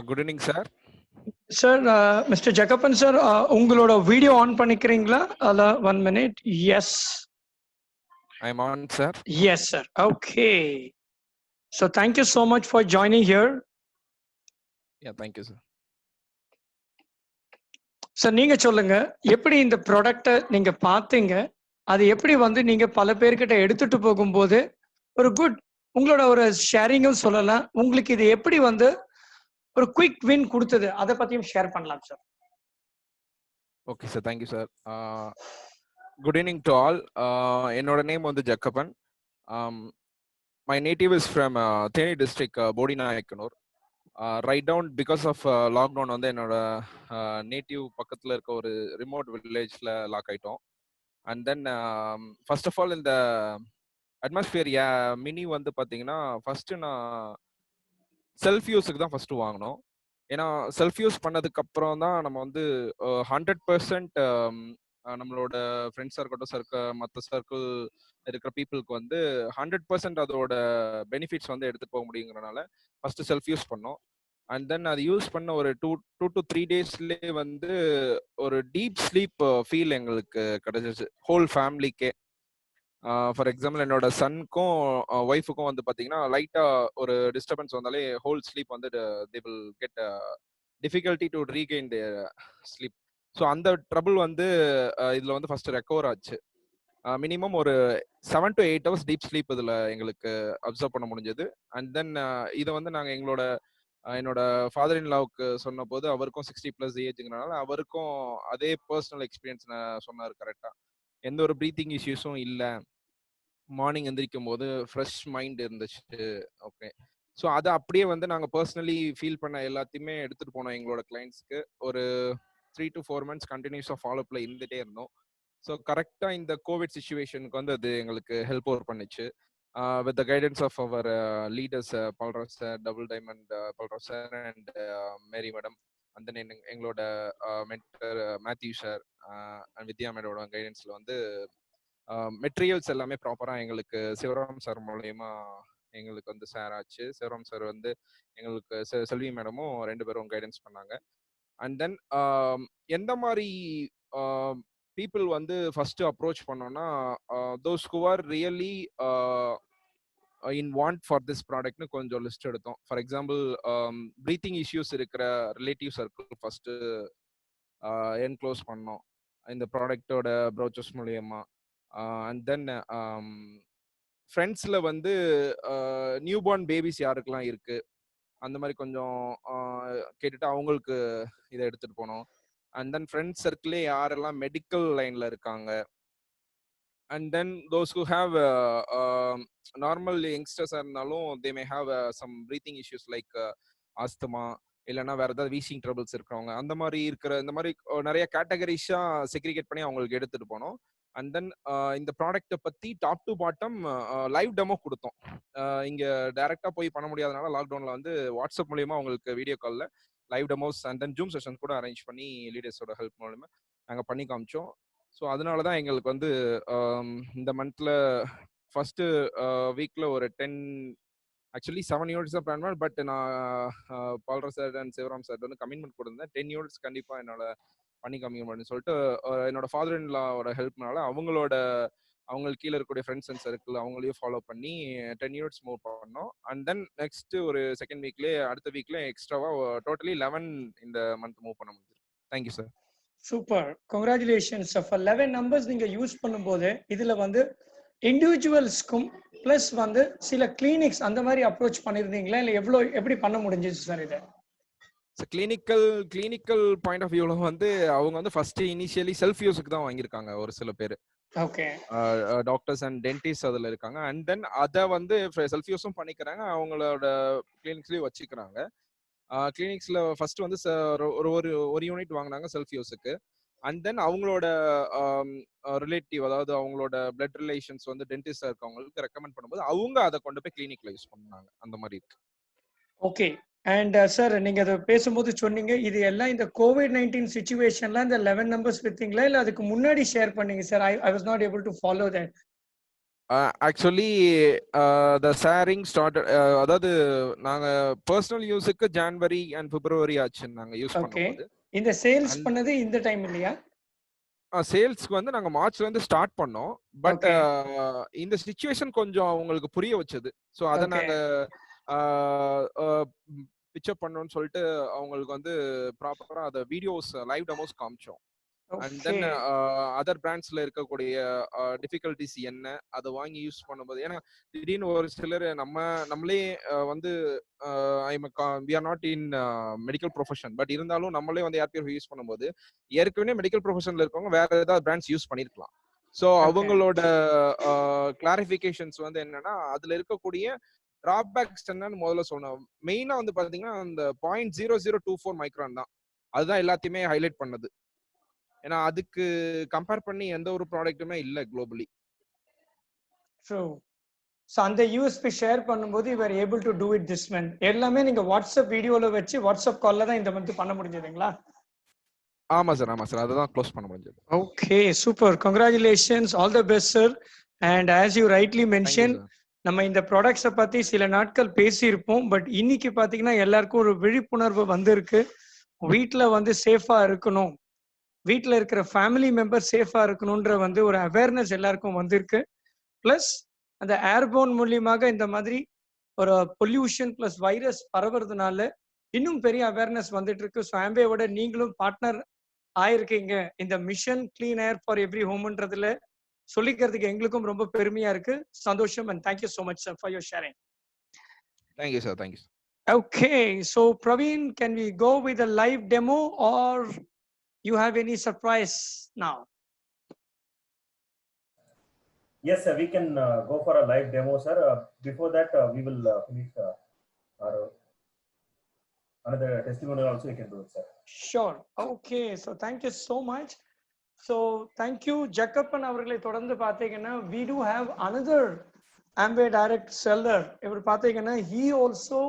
Good evening sir. Sir, mister Jakkappan sir, உங்களோட வீடியோ ஆன் பண்ணிக்கிறீங்களா? அல்ல 1 minute. Yes, I am on sir. Yes sir. Okay, so thank you so much for joining here. Yeah, thank you sir. Sir, நீங்க சொல்லுங்க, எப்படி இந்த ப்ராடக்டை நீங்க பார்த்தீங்க, அது எப்படி வந்து நீங்க பல பேர்கிட்ட எடுத்துட்டு போகும்போது ஒரு குட் உங்களோட ஒரு ஷேரிங்கும் சொல்லலாம். உங்களுக்கு இது எப்படி வந்து ஒரு குயிக் வின் கொடுத்தது, அதை பத்தியும் ஷேர் பண்ணலாம் sir. Okay sir, thank you sir. Good evening to all. என்னோட நேம் வந்து Jakkappan. My native is from Theni district, Bodinayakanur. Right down because of lockdown வந்து என்னோட நேட்டிவ் பக்கத்தில் இருக்க ஒரு ரிமோட் வில்லேஜில் லாக் ஆகிட்டோம். And then first of all இந்த அட்மாஸ்பியர் மினி வந்து பார்த்தீங்கன்னா ஃபர்ஸ்ட்டு நான் செல்ஃப் யூஸுக்கு தான் ஃபர்ஸ்ட் வாங்கினோம். ஏன்னா செல்ஃப் யூஸ் பண்ணதுக்கு அப்புறம் தான் நம்ம வந்து 100% நம்மளோட ஃப்ரெண்ட்ஸாக இருக்கட்டும், மற்ற சர்க்கிள் இருக்கிற பீப்புளுக்கு வந்து 100% அதோட பெனிஃபிட்ஸ் வந்து எடுத்துட்டு போக முடியுங்கிறனால ஃபர்ஸ்ட் செல்ஃப் யூஸ் பண்ணோம். அண்ட் தென் அது யூஸ் பண்ண ஒரு 2 to 3 daysலேயே வந்து ஒரு டீப் ஸ்லீப் ஃபீல் எங்களுக்கு கிடைச்சிச்சு, ஹோல் ஃபேமிலிக்கே. ஃபார் எக்ஸாம்பிள் என்னோட சன்க்கும் ஒய்ஃபுக்கும் வந்து பார்த்தீங்கன்னா லைட்டாக ஒரு டிஸ்டர்பன்ஸ் வந்தாலே ஹோல் ஸ்லீப் வந்து they will get difficulty to regain their sleep. So அந்த ட்ரபிள் வந்து இதில் வந்து ஃபர்ஸ்ட் ரெக்கவர் ஆச்சு. மினிமம் ஒரு 7 to 8 hours டீப் ஸ்லீப் இதில் எங்களுக்கு அப்சர்வ் பண்ண முடிஞ்சது. அண்ட் தென் இதை வந்து நாங்கள் என்னோட ஃபாதர் இன் லாவுக்கு சொன்ன போது அவருக்கும் 60+ ஏஜுங்கிறனால அவருக்கும் அதே பர்சனல் எக்ஸ்பீரியன்ஸ் சொன்னார். கரெக்டாக எந்த ஒரு ப்ரீத்திங் இஷ்யூஸும் இல்லை, மார்னிங் எந்திரிக்கும் போது ஃப்ரெஷ் மைண்ட் இருந்துச்சு. ஓகே, ஸோ அதை அப்படியே வந்து நாங்கள் பர்சனலி ஃபீல் பண்ண எல்லாத்தையுமே எடுத்துகிட்டு போனோம் எங்களோட கிளைண்ட்ஸ்க்கு. ஒரு 3 to 4 months கண்டினியூஸாக ஃபாலோப்பில் இருந்துகிட்டே இருந்தோம். ஸோ கரெக்டாக இந்த கோவிட் சுச்சுவேஷனுக்கு வந்து அது எங்களுக்கு ஹெல்ப் ஓவர் பண்ணிச்சு. With the guidance of our leaders Balraj sir, double diamond Balraj sir and Mary madam, and then எங்களோட mentor Mathew sir and Vidya மேடோட கைடன்ஸில் வந்து மெட்டீரியல்ஸ் எல்லாமே ப்ராப்பராக எங்களுக்கு சிவராம் சார் மூலயமா எங்களுக்கு வந்து ஷேர் ஆச்சு. சிவராம் சார் வந்து எங்களுக்கு செல்வி மேடமும் 2 பேரும் கைடன்ஸ் பண்ணாங்க. அண்ட் தென் எந்த மாதிரி பீப்புள் வந்து ஃபர்ஸ்ட் அப்ரோச் பண்ணோம்னா those who are really in want for this ப்ராடக்ட்னு கொஞ்சம் லிஸ்ட் எடுத்தோம். ஃபார் எக்ஸாம்பிள் ப்ரீத்திங் இஷ்யூஸ் இருக்கிற ரிலேட்டிவ் சர்க்கிள் ஃபர்ஸ்ட் என்க்ளோஸ் பண்ணோம் இந்த ப்ராடக்டோட ப்ரோச்சஸ் மூலியமா. அண்ட் தென் ஃப்ரெண்ட்ஸில் வந்து நியூ பார்ன் பேபிஸ் யாருக்கெல்லாம் இருக்கு அந்த மாதிரி கொஞ்சம் கேட்டுட்டு அவங்களுக்கு இதை எடுத்துட்டு போனோம். அண்ட் தென் ஃப்ரெண்ட்ஸ் சர்க்கிளே யாரெல்லாம் மெடிக்கல் லைன்ல இருக்காங்க, and then those who have normal யங்ஸ்டர்ஸாக இருந்தாலும் they may have some breathing issues like asthma, இல்லைன்னா வேற ஏதாவது வீசிங் ட்ரபிள்ஸ் இருக்கிறவங்க, அந்த மாதிரி இந்த மாதிரி நிறைய கேட்டகரிஸாக செக்ரிகேட் பண்ணி அவங்களுக்கு எடுத்துட்டு போனோம். அண்ட் தென் இந்த ப்ராடக்ட்டை பற்றி top to bottom live demo கொடுத்தோம். இங்கே டைரெக்டாக போய் பண்ண முடியாதனால லாக்டவுனில் வந்து வாட்ஸ்அப் மூலியமாக அவங்களுக்கு வீடியோ காலில் live demos and then zoom session கூட அரேஞ்ச் பண்ணி லீடர்ஸோட ஹெல்ப் மூலமா நாங்கள் பண்ணி காமிச்சோம். ஸோ அதனால தான் எங்களுக்கு வந்து இந்த மந்த்ல ஃபர்ஸ்ட் வீக்ல ஒரு 7 யூனிட்ஸ் தான் பிளான் பண்ணேன். பட் நான் Balraj sir and Sivaram sir வந்து கமிட்மெண்ட் கொடுத்தேன் 10 யூனிட்ஸ் கண்டிப்பாக என்னால் பண்ணி காமிக்க முடியும்னு சொல்லிட்டு என்னோட ஃபாதர் இன் லாவோட ஹெல்ப்னால அவங்களுக்கு கீழே இருக்கக்கூடிய ஃப்ரெண்ட்ஸ் அண்ட் சர்க்கிள் அவங்களையும் ஃபாலோ பண்ணி 10 யூனிட்ஸ் மூவ் பண்ணோம். அண்ட் தென் நெக்ஸ்ட் ஒரு செகண்ட் வீக்லேயே அடுத்த வீக்லேயே எக்ஸ்ட்ராவா டோட்டலி 11 இந்த மந்த் மூவ் பண்ண முடியும். Thank you sir. Super, congratulations. For 11 numbers நீங்க யூஸ் பண்ணும்போது இதுல வந்து இண்டிவிஜுவல்ஸ்க்கும் பிளஸ் வந்து சில கிளினிக்ஸ் அந்த மாதிரி அப்ரோச் பண்ணிருந்தீங்களா, இல்ல எப்படி பண்ண முடிஞ்சிச்சு சார் இதை? கிளினிக்கல் பாயிண்ட் ஆஃப் வியூல வந்து அவங்க வந்து ஃபர்ஸ்ட் இனிஷியலி செல்ஃப் யூஸுக்கு தான் வாங்கியிருக்காங்க ஒரு சில பேர். ஓகே, டாக்டர்ஸ் அண்ட் டென்டிஸ்ட் அதுல இருக்காங்க. அண்ட் தென் அதை வந்து செல்ஃப் யூஸும் பண்ணிக்கிறாங்க, அவங்களோட கிளினிக்ஸ்லயும் வச்சுக்கிறாங்க. கிளினிக்ஸ்ல ஃபர்ஸ்ட் வந்து ஒரு யூனிட் வாங்கினாங்க செல்ஃப் யூஸுக்கு. அண்ட் தென் அவங்களோட ரிலேட்டிவ், அதாவது அவங்களோட பிளட் ரிலேஷன்ஸ் வந்து டென்டிஸ்டா இருக்கவங்களுக்கு ரெக்கமெண்ட் பண்ணும்போது அவங்க அதை கொண்டு போய் கிளினிக்ல யூஸ் பண்ணாங்க. அந்த மாதிரி இருக்கு. ஓகே. அண்ட் சார் நீங்க அதை பேசும்போது சொன்னீங்க இது எல்லாம் இந்த COVID-19 சிச்சுவேஷன்ல இந்த 11 நம்பர்ஸ் வித்தீங்களா, இல்ல அதுக்கு முன்னாடி ஷேர் பண்ணீங்க sir? I was not able to follow that. Actually the sharing start, அதாவது நாங்க பர்சனல் யூஸுக்கு ஜனவரி அண்ட் பிப்ரவரி ஆச்சு நாங்க யூஸ் பண்ணும்போது. இந்த சேல்ஸ் பண்ணது இந்த டைம் இல்லையா? சேல்ஸ்க்கு வந்து நாங்க மார்ச்ல இருந்து ஸ்டார்ட் பண்ணோம். பட் இந்த சிச்சுவேஷன் கொஞ்சம் அவங்களுக்கு புரிய வச்சது. ஸோ அதை நாங்க பிக்சர் பண்ணணும்னு சொல்லிட்டு அவங்களுக்கு வந்து ப்ராப்பரா அதை வீடியோஸ் லைவ் டெமோஸ் காமிச்சோம். அண்ட் தென் அதர் பிராண்ட்ஸ்ல இருக்கக்கூடிய டிஃபிகல்டிஸ் என்ன அதை வாங்கி யூஸ் பண்ணும்போது, ஏன்னா திடீர்னு ஒரு சிலர் நம்மளே வந்து we are not in medical profession, but இருந்தாலும் நம்மளே வந்து ஏர்பிஎஃப் யூஸ் பண்ணும்போது ஏற்கனவே மெடிக்கல் ப்ரொஃபஷன்ல இருக்கவங்க வேற ஏதாவது பிராண்ட்ஸ் யூஸ் பண்ணிருக்கலாம். ஸோ அவங்களோட கிளாரிஃபிகேஷன்ஸ் வந்து என்னன்னா அதுல இருக்கக்கூடிய டிராபேக்ஸ் என்னன்னு முதல்ல சொன்னோம். மெயினா வந்து பாத்தீங்கன்னா அந்த 0.0024 மைக்ரான் தான், அதுதான் எல்லாத்தையுமே ஹைலைட் பண்ணது. ஏன்னா அதுக்கு கம்பேர் பண்ணி எந்த ஒரு ப்ராடக்ட்டுமே இல்ல குளோபலி. ட்ரூ. சோ அந்த யூஎஸ்பி ஷேர் பண்ணும்போது you were able to do it this month. எல்லாமே நீங்க வாட்ஸ்அப் வீடியோல வச்சு வாட்ஸ்அப் கால்ல தான் இந்த மந்த் பண்ண முடிஞ்சதுங்களா? ஆமா சார், அதுதான் க்ளோஸ் பண்ண முடிஞ்சது. Okay, super, congratulations, all the best sir. And as you rightly mention, நம்ம இந்த ப்ராடக்ட்ஸை பத்தி சில நாட்கள் பேசியிருப்போம். பட் இன்னைக்கு பாத்தீங்கன்னா எல்லாருக்கும் ஒரு விழிப்புணர்வு வந்திருக்கு. வீட்டுல வந்து சேஃபா இருக்கணும், வீட்டுல இருக்கிற ஃபேமிலி மெம்பர் சேஃபா இருக்கணும்ன்ற வந்து ஒரு அவேர்னஸ் எல்லாருக்கும் வந்திருக்கு. பிளஸ் அந்த ஏர்போன் மூலியமாக இந்த மாதிரி ஒரு பொல்யூஷன் பிளஸ் வைரஸ் பரவுறதுனால இன்னும் பெரிய அவேர்னஸ் வந்துட்டு இருக்கு. ஸோ ஆம்பேவோட நீங்களும் பார்ட்னர் ஆயிருக்கீங்க இந்த mission clean air for every ஹோம்ன்றதுல சொல்லிக்கிறதுக்கு எங்களுக்கும் ரொம்ப பெருமையா இருக்கு. சந்தோஷம். And thank you so much sir for your sharing. Thank you sir. Thank you. Okay, so Praveen, can we go with a live demo or you have any surprise now? Yes, sir, we can go for a live demo, sir. Before that, we will finish our another testimonial also. We can do it, sir. Sure. Okay, so thank you so much. So thank you, Jakapan அவர்களை தொடர்ந்து பார்த்தீங்கன்னா we do have another Amway direct seller. இவர் பார்த்தீங்கன்னா he also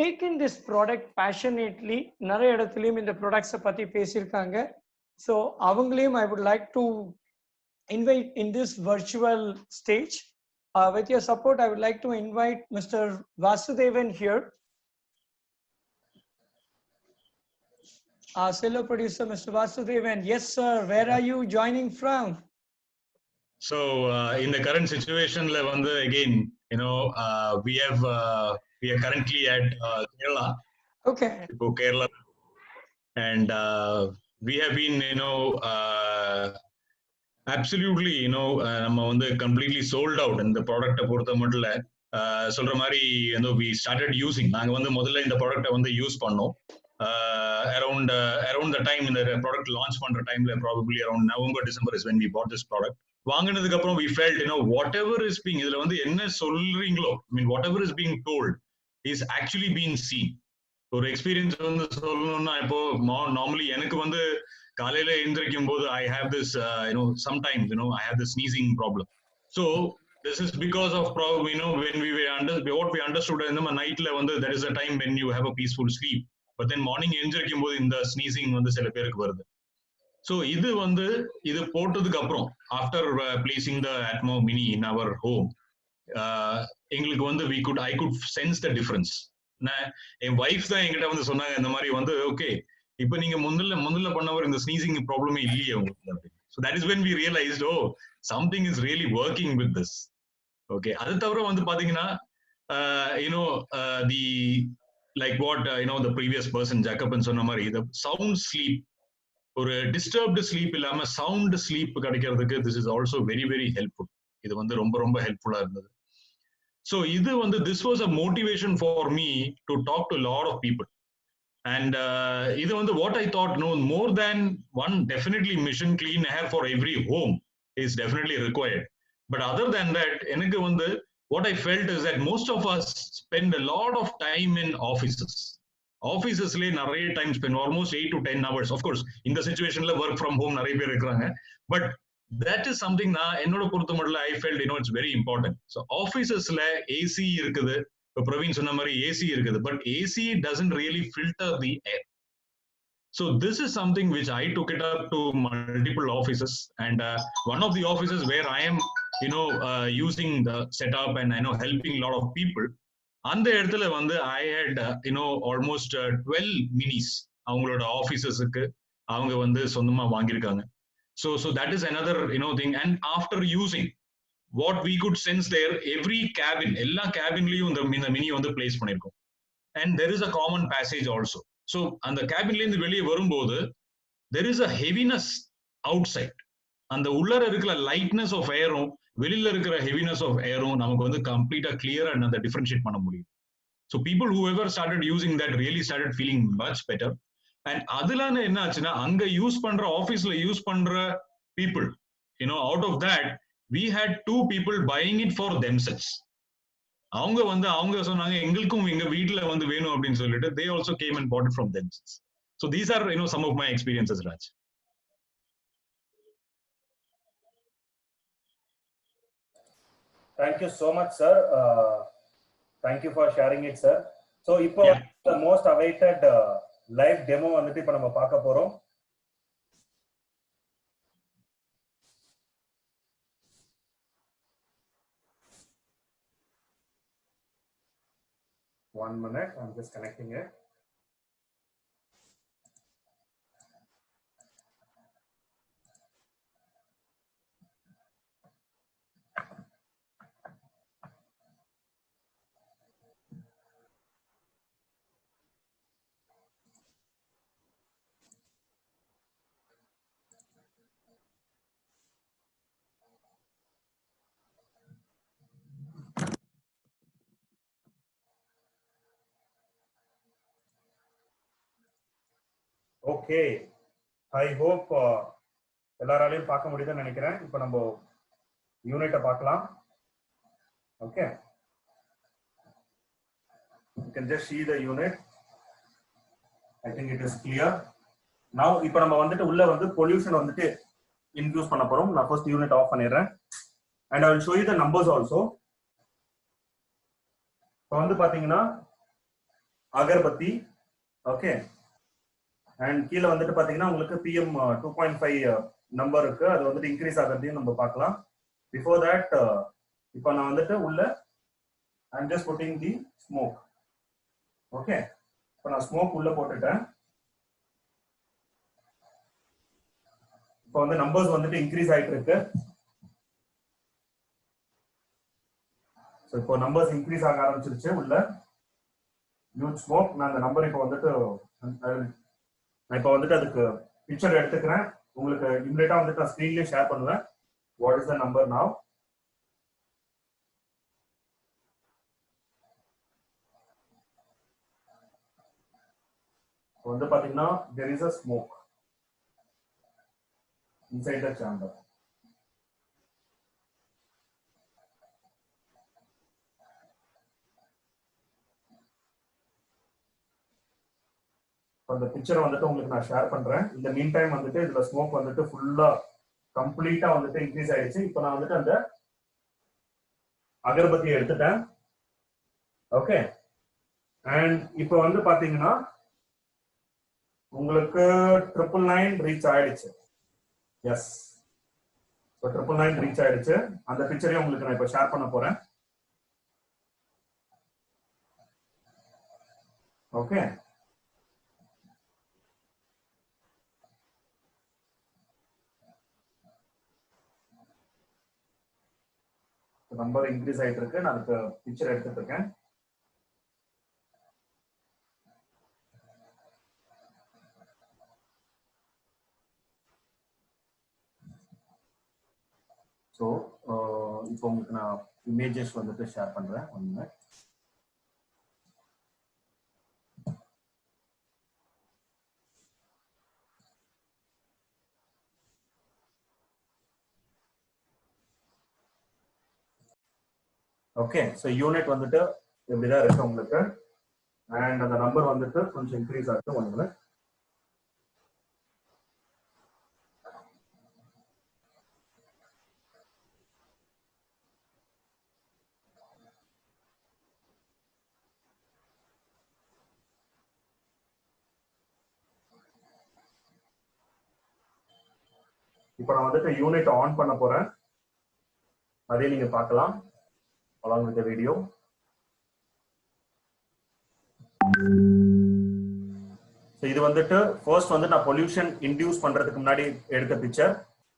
taken this product passionately. நிறைய இடத்துலயும் இந்த ப்ராடக்ட்ஸை பத்தி பேசியிருக்காங்க. ஸோ அவங்களையும் I would like to invite in this virtual stage. With your support, I would like to invite Mr. Vasudevan here. Our cello producer, Mr. Vasudevan. Yes, sir. Where are you joining from? So in the current situation, again, we are currently at Kerala. Okay. Kerala, and we have been, absolutely, completely sold out in the product. சொல்ற மாதிரி we started using. நாங்க முதல்ல இந்த ப்ராடக்ட்டை use பண்ணோம். Around the time in the product launch பண்ற டைம்ல probably around November December is when we bought this product. வாங்கினதுக்கு அப்புறம் we felt whatever is being இதுல என்ன சொல்றீங்களோ I mean whatever is being told is actually being seen. ஒரு experience சொல்லணும்னா இப்போ நார்மலி எனக்கு காலையில எழுந்திருக்கும் போது I have this sometimes I have this sneezing problem. So this is because of probably when we were what we understood in the nightல there is a time when you have a peaceful sleep, but then morning எழுந்திருக்கும் போது இந்த sneezing சில பேருக்கு வருது. So இது போட்டதுக்கு அப்புறம் after placing the Atmo Mini in our home, எங்களுக்கு I could sense the difference. N wife தான் என்கிட்ட சொன்னாங்க இந்த மாதிரி ஓகே இப்ப நீங்க முதல்ல பண்ணவர் இந்த ஸ்னீசிங் ப்ராப்ளமே இல்லையே உங்களுக்கு. So that is when we realized something is really working with this. Okay, அது தவிர பாத்தீங்கன்னா the like what the previous person Jakapan சொன்ன மாதிரி the sound sleep, ஒரு disturbed sleep இல்லாம sound sleep கிடைக்கிறதுக்கு this is also very very helpful. இது ரொம்ப ரொம்ப ஹெல்ப்ஃபுல்லா இருந்தது. So this was a motivation for me to talk to a lot of people. And what I thought, more than one definitely mission clean air for every home is definitely required. But other than that, what I felt is that most of us spend a lot of time in offices. Offices நிறைய time spend almost 8 to 10 hours. Of course, in the situation work from home நிறைய பேர் இருக்காங்க. But that is something என்னோட பொறுத்த மட்டும் I felt it's very important. So officesல AC இருக்குது. இப்போ பிரவீன் சொன்ன மாதிரி AC இருக்குது, but AC doesn't really filter the air. So this is something which I took it up to multiple offices, and one of the offices where I am using the setup and helping a lot of people, அந்த இடத்துல I had almost 12 minis அவங்களோட ஆபீசஸ்க்கு அவங்க சொந்தமா வாங்கியிருக்காங்க. So that is another thing. And after using, what we could sense there, every cabin, எல்லா cabinலயும் இந்த mini place பண்ணிருக்கோம். And there is a common passage also. So அந்த cabinல இருந்து வெளியே வரும்போது there is a heaviness outside. அந்த உள்ளர இருக்கிற lightness of air-உம் வெளியில இருக்கிற heaviness of air-உம் நமக்கு கம்ப்ளீட்டா clear and அந்த differentiate பண்ண முடியும். So people whoever started using that really started feeling much better. And அதுல என்ன ஆச்சுன்னா அங்க யூஸ் பண்ற ஆபீஸ்ல யூஸ் பண்ற people, out of that we had 2 people buying it for themselves. அவங்க சொன்னாங்க எங்களுக்கும் எங்க வீட்ல வேணும் அப்படின்னு சொல்லிட்டு they also came and bought it from themselves. So these are some of my experiences, Raj. Thank you so much, sir. Thank you for sharing it, sir. So இப்போ the most awaited live demo இப்ப நம்ம பார்க்க போறோம். One minute, I'm just connecting it. Okay, I hope எல்லாராலையும் பார்க்க முடியுதுன்னு நினைக்கிறேன். இப்போ நம்ம யூனிட்டை பார்க்கலாம். Okay, you can just see the unit. I think it is clear now. இப்போ நம்ம வந்துட்டு உள்ள வந்து பொல்யூஷன் வந்துட்டு இன்க்ளூட் பண்ண போறோம். நான் ஃபர்ஸ்ட் யூனிட் ஆஃப் பண்ணிடுறேன் and I will show you the numbers also. இப்போ வந்து பாத்தீங்கன்னா அகர்பத்தி, ஓகே, அண்ட் கீழே வந்துட்டு பாத்தீங்கன்னா உங்களுக்கு PM 2.5 நம்பர் இருக்கு. அது வந்துட்டு இன்க்ரீஸ் ஆகிறதையும் நம்ம பார்க்கலாம். பிஃபோர் தட் இப்போ நான் வந்துட்டு உள்ள I am just putting the smoke. Okay, இப்போ நான் ஸ்மோக் உள்ள போட்டுட்டேன். இப்போ வந்து நம்பர்ஸ் வந்துட்டு இன்க்ரீஸ் ஆயிட்டு இருக்கு. ஸோ இப்போ நம்பர்ஸ் இன்க்ரீஸ் ஆக ஆரம்பிச்சிருச்சு உள்ள நியூட் ஸ்மோக். நான் அந்த நம்பர் இப்போ வந்துட்டு நான் இப்போ வந்துட்டு அதுக்கு பிக்சர் எடுத்துக்கிறேன். உங்களுக்கு இமிடியேட்டா வந்துட்டு நான் ஸ்கிரீன்லயே ஷேர் பண்ணுவேன். What is the number now? வந்து பாத்தீங்கன்னா there is a smoke inside the chamber. அந்த பிக்சரை வந்துட்டு உங்களுக்கு நான் ஷேர் பண்றேன். இந்த மீன் டைம் வந்துட்டு இதுல ஸ்மோக் வந்துட்டு ஃபுல்லா கம்ப்ளீட்டா வந்துட்டு இன்க்ரீஸ் ஆயிடுச்சு. இப்போ நான் வந்துட்டு அந்த அகர்பத்தியை எடுத்துட்டேன். ஓகே, அண்ட் இப்போ வந்து பாத்தீங்கன்னா உங்களுக்கு 999 ரீச் ஆயிடுச்சு. எஸ், இப்போ 999 ரீச் ஆயிடுச்சு. அந்த பிக்சரையும் உங்களுக்கு நான் இப்போ ஷேர் பண்ண போறேன். ஓகே, நம்பர் இன்க்ரீஸ் ஆயிட்டு இருக்கு. நான் அதுக்கு பிக்சர் எடுத்துட்டு இருக்கேன். ஸோ இப்போ உங்களுக்கு நான் இமேஜஸ் வந்துட்டு ஷேர் பண்றேன். ஒன்று ஓகே, ஸோ யூனிட் வந்துட்டு இப்படிதான் இருக்கு உங்களுக்கு. அண்ட் அந்த நம்பர் வந்துட்டு கொஞ்சம் இன்க்ரீஸ் ஆகுது. ஒன்று இப்போ நான் வந்துட்டு யூனிட் ஆன் பண்ண போறேன். அதே நீங்க பார்க்கலாம் along with the video. So இது வந்துட்டு ஃபர்ஸ்ட் வந்து நான் பொல்யூஷன் இன்டியூஸ் பண்றதுக்கு முன்னாடி எடுத்த பிக்சர்.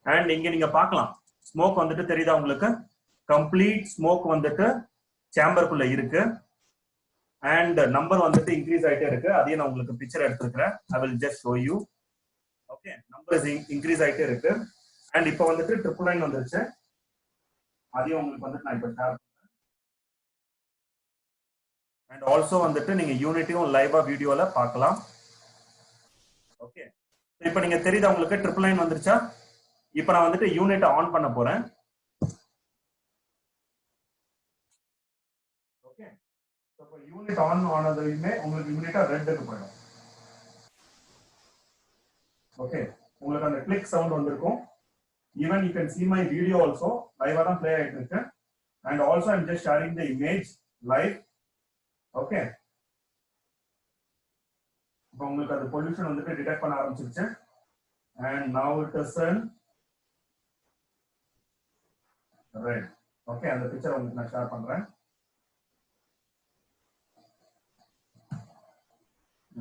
அண்ட் இங்க நீங்க பார்க்கலாம் ஸ்மோக் வந்துட்டு தெரியுதா உங்களுக்கு? கம்ப்ளீட் ஸ்மோக் வந்துட்டு சேம்பருக்குள்ள இருக்கு. அண்ட் நம்பர் வந்துட்டு இன்க்ரீஸ் ஆயிட்டே இருக்கு. அதையும் நான் உங்களுக்கு பிக்சர் எடுத்துக்கிறேன். I will just show you. Okay, number increase ஆயிட்டே இருக்கு. அண்ட் இப்போ வந்துட்டு 999 வந்துருச்சு. அதையும் உங்களுக்கு வந்துட்டு நான் இப்போ ஷேர். அண்ட் ஆல்சோ வந்துட்டு நீங்க யூனிட்டையும் லைவா வீடியோல பார்க்கலாம். ஓகே, இப்போ நீங்க தெரியுதா உங்களுக்கு 999 வந்துருச்சா? இப்போ நான் வந்துட்டு யூனிட் ஆன் பண்ண போறேன். ஓகே, இப்போ யூனிட் ஆன் ஆனதுமே உங்களுக்கு யூனிட்டா ரெட்டுக்கு போயிடும். ஓகே, உங்களுக்கு அந்த கிளிக் சவுண்ட் வந்திருக்கும். Even you can see my video also. லைவா தான் ப்ளே ஆயிட்டு இருக்கு. And also I am just sharing the image live. Okay, இப்போ உங்களுக்கு அது பொல்யூஷன் வந்துட்டு டிடெக்ட் பண்ண ஆரம்பிச்சிருச்சு. அண்ட் நவ இட் இஸ் ரெட். ஓகே, அந்த பிக்சர் உங்களுக்கு நான் ஷேர் பண்றேன்.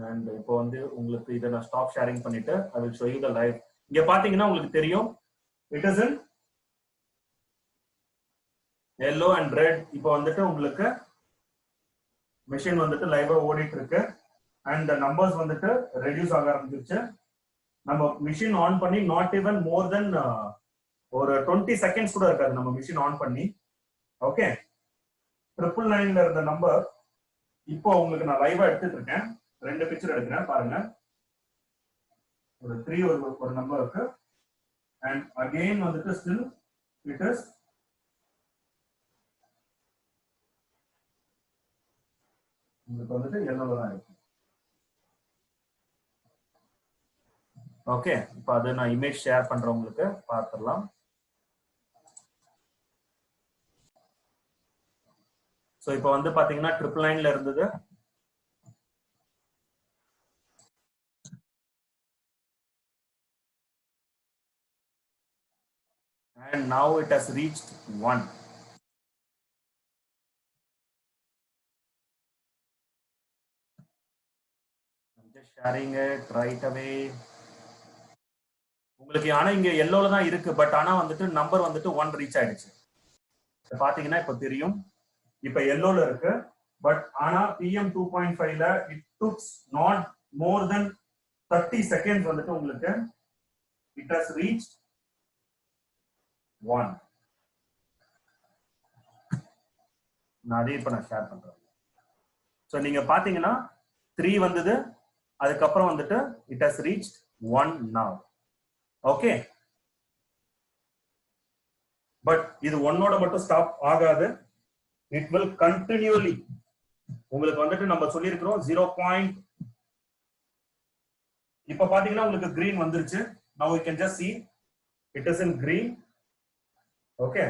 அண்ட் இப்போ வந்து உங்களுக்கு இதை நான் ஸ்டாப் ஷேரிங் பண்ணிட்டு I will show you the live. இங்க பாத்தீங்கன்னா உங்களுக்கு தெரியும் it is in yellow and red. இப்போ வந்துட்டு உங்களுக்கு மெஷின் வந்துட்டு லைவா ஓடிட்டு இருக்கு. அண்ட் நம்பர்ஸ் வந்துட்டு ரெடியூஸ் ஆக ஆரம்பிச்சிருச்சு. நம்ம மிஷின் ஆன் பண்ணி நாட் ஈவன் மோர் தென் ஒரு 20 செகண்ட்ஸ் கூட இருக்காது நம்ம மிஷின் ஆன் பண்ணி. ஓகே, 999 இருந்த நம்பர் இப்போ உங்களுக்கு நான் லைவா எடுத்துட்டு இருக்கேன். 2 பிக்சர் எடுக்கிறேன் பாருங்க. ஒரு 3 ஒரு நம்பர் இருக்கு. அண்ட் அகைன் வந்துட்டு ஸ்டில் இட் இஸ் உங்களுக்கு வந்துட்டு எல்லோல தான் இருக்கு. ஓகே, இப்போ அது நான் இமேஜ் ஷேர் பண்றவங்களுக்கு பார்த்துடலாம். ஸோ இப்போ வந்து பாத்தீங்கன்னா 999 இருந்தது. And now it has reached 1. I'm just sharing it right away. உங்களுக்கு ஆனா இங்க எல்லோல தான் இருக்கு, பட் ஆனா வந்துட்டு நம்பர் வந்துட்டு 1 ரீச் ஆயிடுச்சு. பாத்தீங்கன்னா இப்போ தெரியும், இப்ப எல்லோல இருக்கு. பட் ஆனா PM 2.5ல it takes not more than 30 seconds வந்துட்டு உங்களுக்கு இட் ஹஸ் ரீச் 1. நான் அதே இப்ப நான் ஷேர் பண்றேன். சோ நீங்க பாத்தீங்கன்னா 3 வந்தது, அதுக்கப்புறம் வந்துட்டு it has reach 1 now. Okay, but இது 1ஓட மட்டும் ஸ்டாப் ஆகாது. It will continually உங்களுக்கு வந்துட்டு நம்ம சொல்லியிருக்கிறோம் 0. இப்ப பாத்தீங்கன்னா உங்களுக்கு green வந்துருச்சு. Now you can just see it is in green. Okay,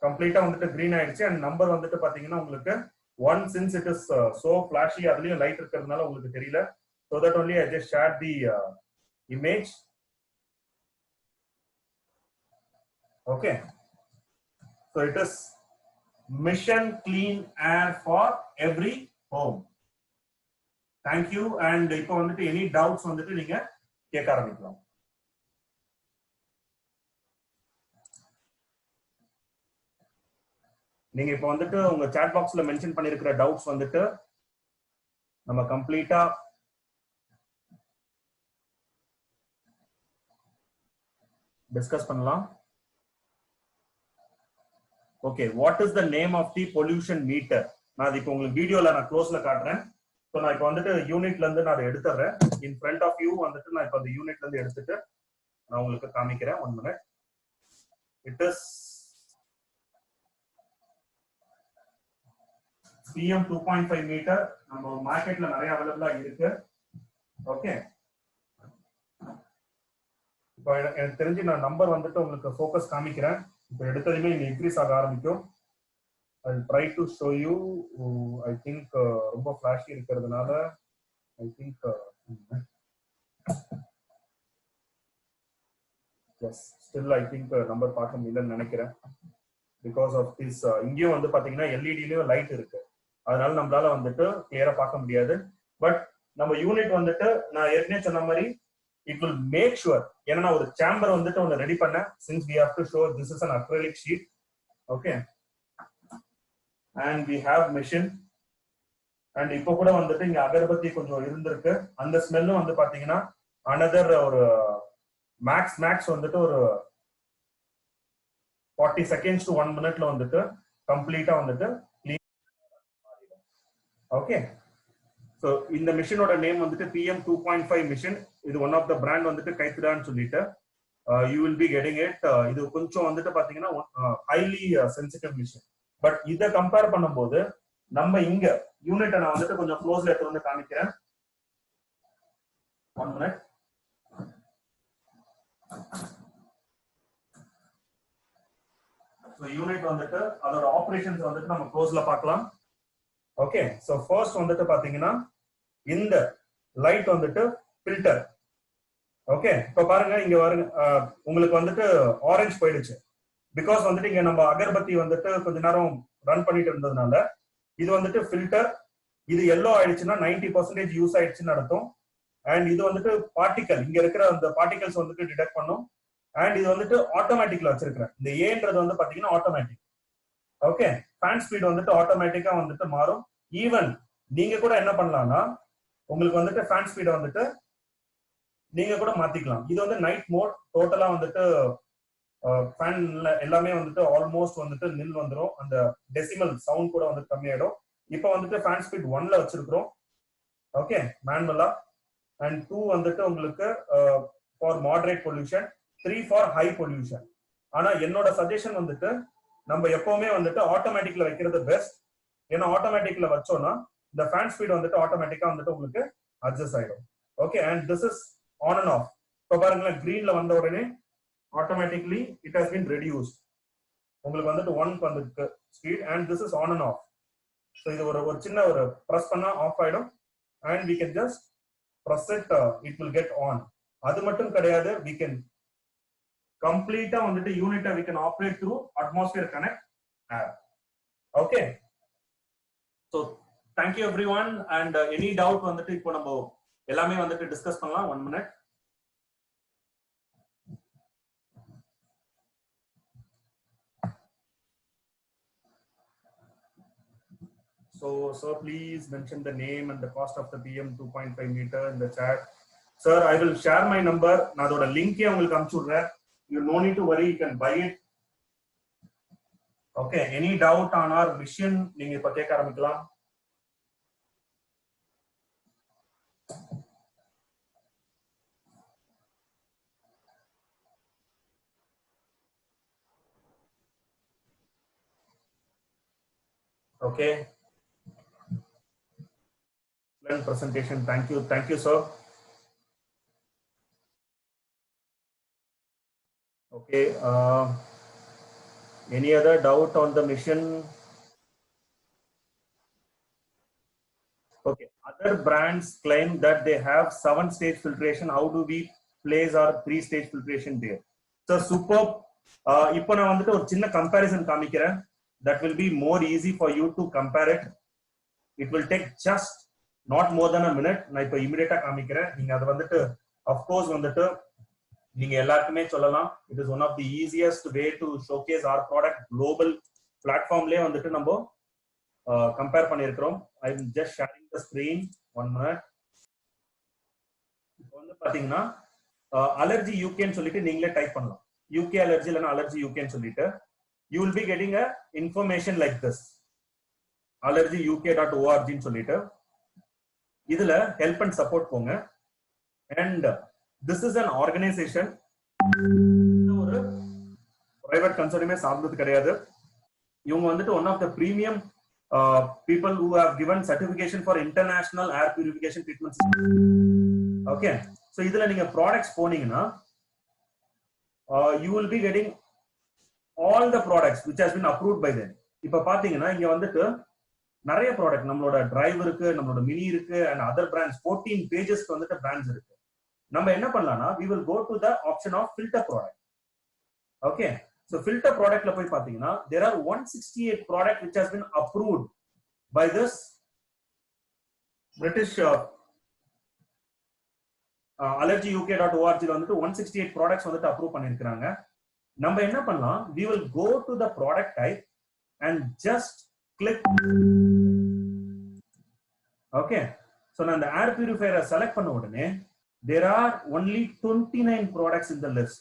கம்ப்ளீட்டா வந்துட்டு green ஆயிடுச்சு. and நம்பர் வந்துட்டு பாத்தீங்கன்னா உங்களுக்கு 1, since it is so flashy, அதுலயும் லைட் இருக்கிறதுனால உங்களுக்கு தெரியல. So that only I just shared the image. Okay, so it is mission clean air for every home. Thank you. and இப்போ வந்துட்டு any doubts வந்துட்டு நீங்க கேட்க ஆரம்பிக்கலாம். நீங்க இப்போ வந்துட்டு உங்க chat boxல மென்ஷன் பண்ணிருக்கிற டவுட்ஸ் வந்துட்டு நம்ம கம்ப்ளீட்டா டிஸ்கஸ் பண்ணலாம். Okay, what is the name of the pollution meter? நான் இப்போ உங்களுக்கு வீடியோல நான் க்ளோஸ்ல காட்டுறேன். ஸோ நான் இப்போ வந்துட்டு யூனிட்ல இருந்து நான் அதை எடுத்துறேன். இன் ஃப்ரண்ட் ஆஃப் யூ வந்துட்டு நான் இப்போ அந்த யூனிட்ல இருந்து எடுத்துட்டு நான் உங்களுக்கு காமிக்கிறேன். 1 minute. It is PM 2.5 meter. நம்ம மார்க்கெட்ல நிறைய அவைலபிளா இருக்கு. ஓகே, இப்போ எனக்கு தெரிஞ்சு நான் நம்பர் வந்துட்டு உங்களுக்கு ஃபோக்கஸ் காமிக்கிறேன். இப்போ எடுத்ததுமே இங்க இன்க்ரீஸ் ஆக ஆரம்பிக்கும். I'll try to show you. I think ரொம்ப ஃபிளாஷி இருக்கிறதுனால I think yes, still I think number பார்க்க முடியலன்னு நினைக்கிறேன். because of this இங்கேயும் வந்து பாத்தீங்கன்னா எல்இடிலயும் லைட் இருக்கு, அதனால நம்மளால வந்துட்டு கிளியரா பார்க்க முடியாது. பட் நம்ம யூனிட் வந்துட்டு நான் ஏற்கனவே சொன்ன மாதிரி it will make sure, ஏன்னா ஒரு சேம்பர் வந்துட்டு ஒன்னு ரெடி பண்ணேன். since we have to show this is an acrylic sheet. okay, and we have machine. and இப்போ கூட வந்துட்டு இங்க அகர்பத்தி கொஞ்சம் இருந்திருக்கு. அந்த ஸ்மெல்லும் வந்து பாத்தீங்கன்னா another ஒரு மேக்ஸ் வந்துட்டு ஒரு 40 seconds to 1 minute வந்துட்டு கம்ப்ளீட்டா வந்துட்டு clean. ஓகே, சோ இந்த மிஷினோட நேம் வந்துட்டு PM 2.5 மிஷின். இது ஒன் ஆஃப் த பிராண்ட் வந்துட்டு கைத்திடான்னு சொல்லிட்டு you will be getting it. இது கொஞ்சம் வந்துட்டு பாத்தீங்கன்னா ஹைலி சென்சிட்டிவ் மிஷின். பட் இதை கம்பேர் பண்ணும்போது நம்ம இங்க யூனிட்டை நான் வந்துட்டு கொஞ்சம் க்ளோஸ்ல எடுத்து வந்து காமிக்கிறேன். 1 minute. ஸோ யூனிட் வந்துட்டு அதோட ஆப்ரேஷன்ஸ் வந்துட்டு நம்ம க்ளோஸ்ல பார்க்கலாம். ஓகே, ஸோ ஃபர்ஸ்ட் வந்துட்டு பாத்தீங்கன்னா இந்த லைட் வந்துட்டு ஃபில்டர். ஓகே, இப்போ பாருங்க இங்க பாருங்க, உங்களுக்கு வந்துட்டு ஆரஞ்சு போயிடுச்சு. பிகாஸ் வந்துட்டு இங்க நம்ம அகர்பத்தி வந்துட்டு கொஞ்ச நேரம் ரன் பண்ணிட்டு இருந்ததுனால இது வந்துட்டு ஃபில்டர். இது எல்லோ ஆயிடுச்சுன்னா 90% யூஸ் ஆயிடுச்சுன்னு அர்த்தம். அண்ட் இது வந்துட்டு பார்ட்டிகல், இங்க இருக்கிற அந்த பார்ட்டிகல்ஸ் வந்துட்டு டிடெக்ட் பண்ணும். அண்ட் இது வந்துட்டு ஆட்டோமேட்டிக்ல வச்சிருக்கிறேன். இந்த ஏன்றது வந்து பாத்தீங்கன்னா ஆட்டோமேட்டிக். ஓகே, ஃபேன் ஸ்பீட் வந்துட்டு ஆட்டோமேட்டிக்கா வந்துட்டு மாறும். ஈவன் நீங்க கூட என்ன பண்ணலாம்னா உங்களுக்கு வந்துட்டு ஃபேன் ஸ்பீடை வந்துட்டு நீங்க கூட மாத்திக்கலாம். இது வந்து நைட் மோட். டோட்டலா வந்துட்டு ஃபேன் எல்லாமே வந்துட்டு ஆல்மோஸ்ட் வந்துட்டு நில் வந்துடும். அந்த டெசிமல் சவுண்ட் கூட வந்துட்டு கம்மியாயிடும். இப்போ வந்துட்டு ஃபேன் ஸ்பீட் 1ல வச்சிருக்கிறோம். ஓகே, மேனுவலா. and 2 வந்துட்டு உங்களுக்கு for moderate pollution, 3 for high pollution. ஆனா என்னோட சஜஷன் வந்துட்டு நம்ம எப்பவுமே வந்துட்டு ஆட்டோமேட்டிக்ல வைக்கிறது பெஸ்ட். ஏன்னா ஆட்டோமேட்டிக்ல வச்சோம்னா இந்த ஃபேன் ஸ்பீட் வந்துட்டு ஆட்டோமேட்டிக்கா வந்துட்டு உங்களுக்கு அட்ஜஸ்ட் ஆயிடும். Okay, and this is on and half. இப்போ பாருங்களேன், கிரீன்ல வந்த உடனே automatically it has been reduced. உங்களுக்கு வந்துட்டு 1 வந்துருக்கு speed, and this is on and half. So இது ஒரு சின்ன ஒரு ப்ரெஸ் பண்ணா ஆஃப் ஆயிடும், and we can just press it, it will get on. அது மட்டும் கிடையாது, we can கம்ப்ளீட்டா வந்துட்டு யூனிட்டை we can operate through atmosphere connect app. Okay, so thank you everyone, and any doubt வந்துட்டு இப்போ நம்ம எல்லாமே வந்துட்டு டிஸ்கஸ் பண்ணலாம். 1 minute. So sir, please mention the name and the cost of the PM 2.5 meter in the chat. Sir, I will share my number. நான் அதோட link உங்களுக்கு அனுப்பிச்சுடுறேன். You no need to worry, you can buy it. Okay, any doubt on our mission நீங்க இப்ப கேட்க ஆரம்பிக்கலாம். Okay, presentation. Thank you sir. Okay, any other doubt on the mission? Okay, other brands claim that they have 7-stage filtration. How do we place our 3-stage filtration there? So superb. இப்போ நான் வந்துட்டு ஒரு சின்ன comparison காமிக்கிறேன். That will be more easy for you to compare it. It will take just not more than a minute. நான் இப்போ இமிடியேட்டா காமிக்கிறேன். நீங்க அது வந்துட்டு of course வந்துட்டு நீங்க எல்லாருக்குமே சொல்லலாம். It is one of the easiest way to showcase our product. Global platformலயே வந்துட்டு நம்ம கம்பேர் பண்ணியிருக்கிறோம். I am just sharing the screen. 1 minute. இப்போ வந்து பாத்தீங்கன்னா அலர்ஜி யூகேன்னு சொல்லிட்டு நீங்களே டைப் பண்ணலாம். யூகே அலர்ஜி இல்லைன்னா அலர்ஜி யூகேன்னு சொல்லிட்டு you will be getting a information like this. allergyuk.org ன்னு சொல்லிட்டு இதுல help and support போங்க. and this is an organization. ஒரு private concern சார்ந்தது கிடையாது. இவங்க வந்துட்டு one of the premium people who have given certification for international air purification treatment system. Okay, so இதுல நீங்க products போனீங்கன்னா you will be getting all the products which has been approved by them. இப்ப பாத்தீங்கன்னா இங்க வந்துட்டு நிறைய product நம்மளோட drive இருக்கு, நம்மளோட மினி இருக்கு, and other brands 14 pagesக்கு வந்துட்டு brands இருக்கு. நம்ம என்ன பண்ணலாம்னா we will go to the option of filter product. Okay, so filter productல போய் பாத்தீங்கன்னா there are 168 product which has been approved by this British allergyuk.org ல வந்துட்டு 168 products வந்துட்டு அப்ரூவ் பண்ணிருக்காங்க. நம்ம என்ன பண்ணலாம், we will go to the product type and just click. Okay, so நான் அந்த air purifier செலக்ட் பண்ண உடனே there are only 29 products in the list.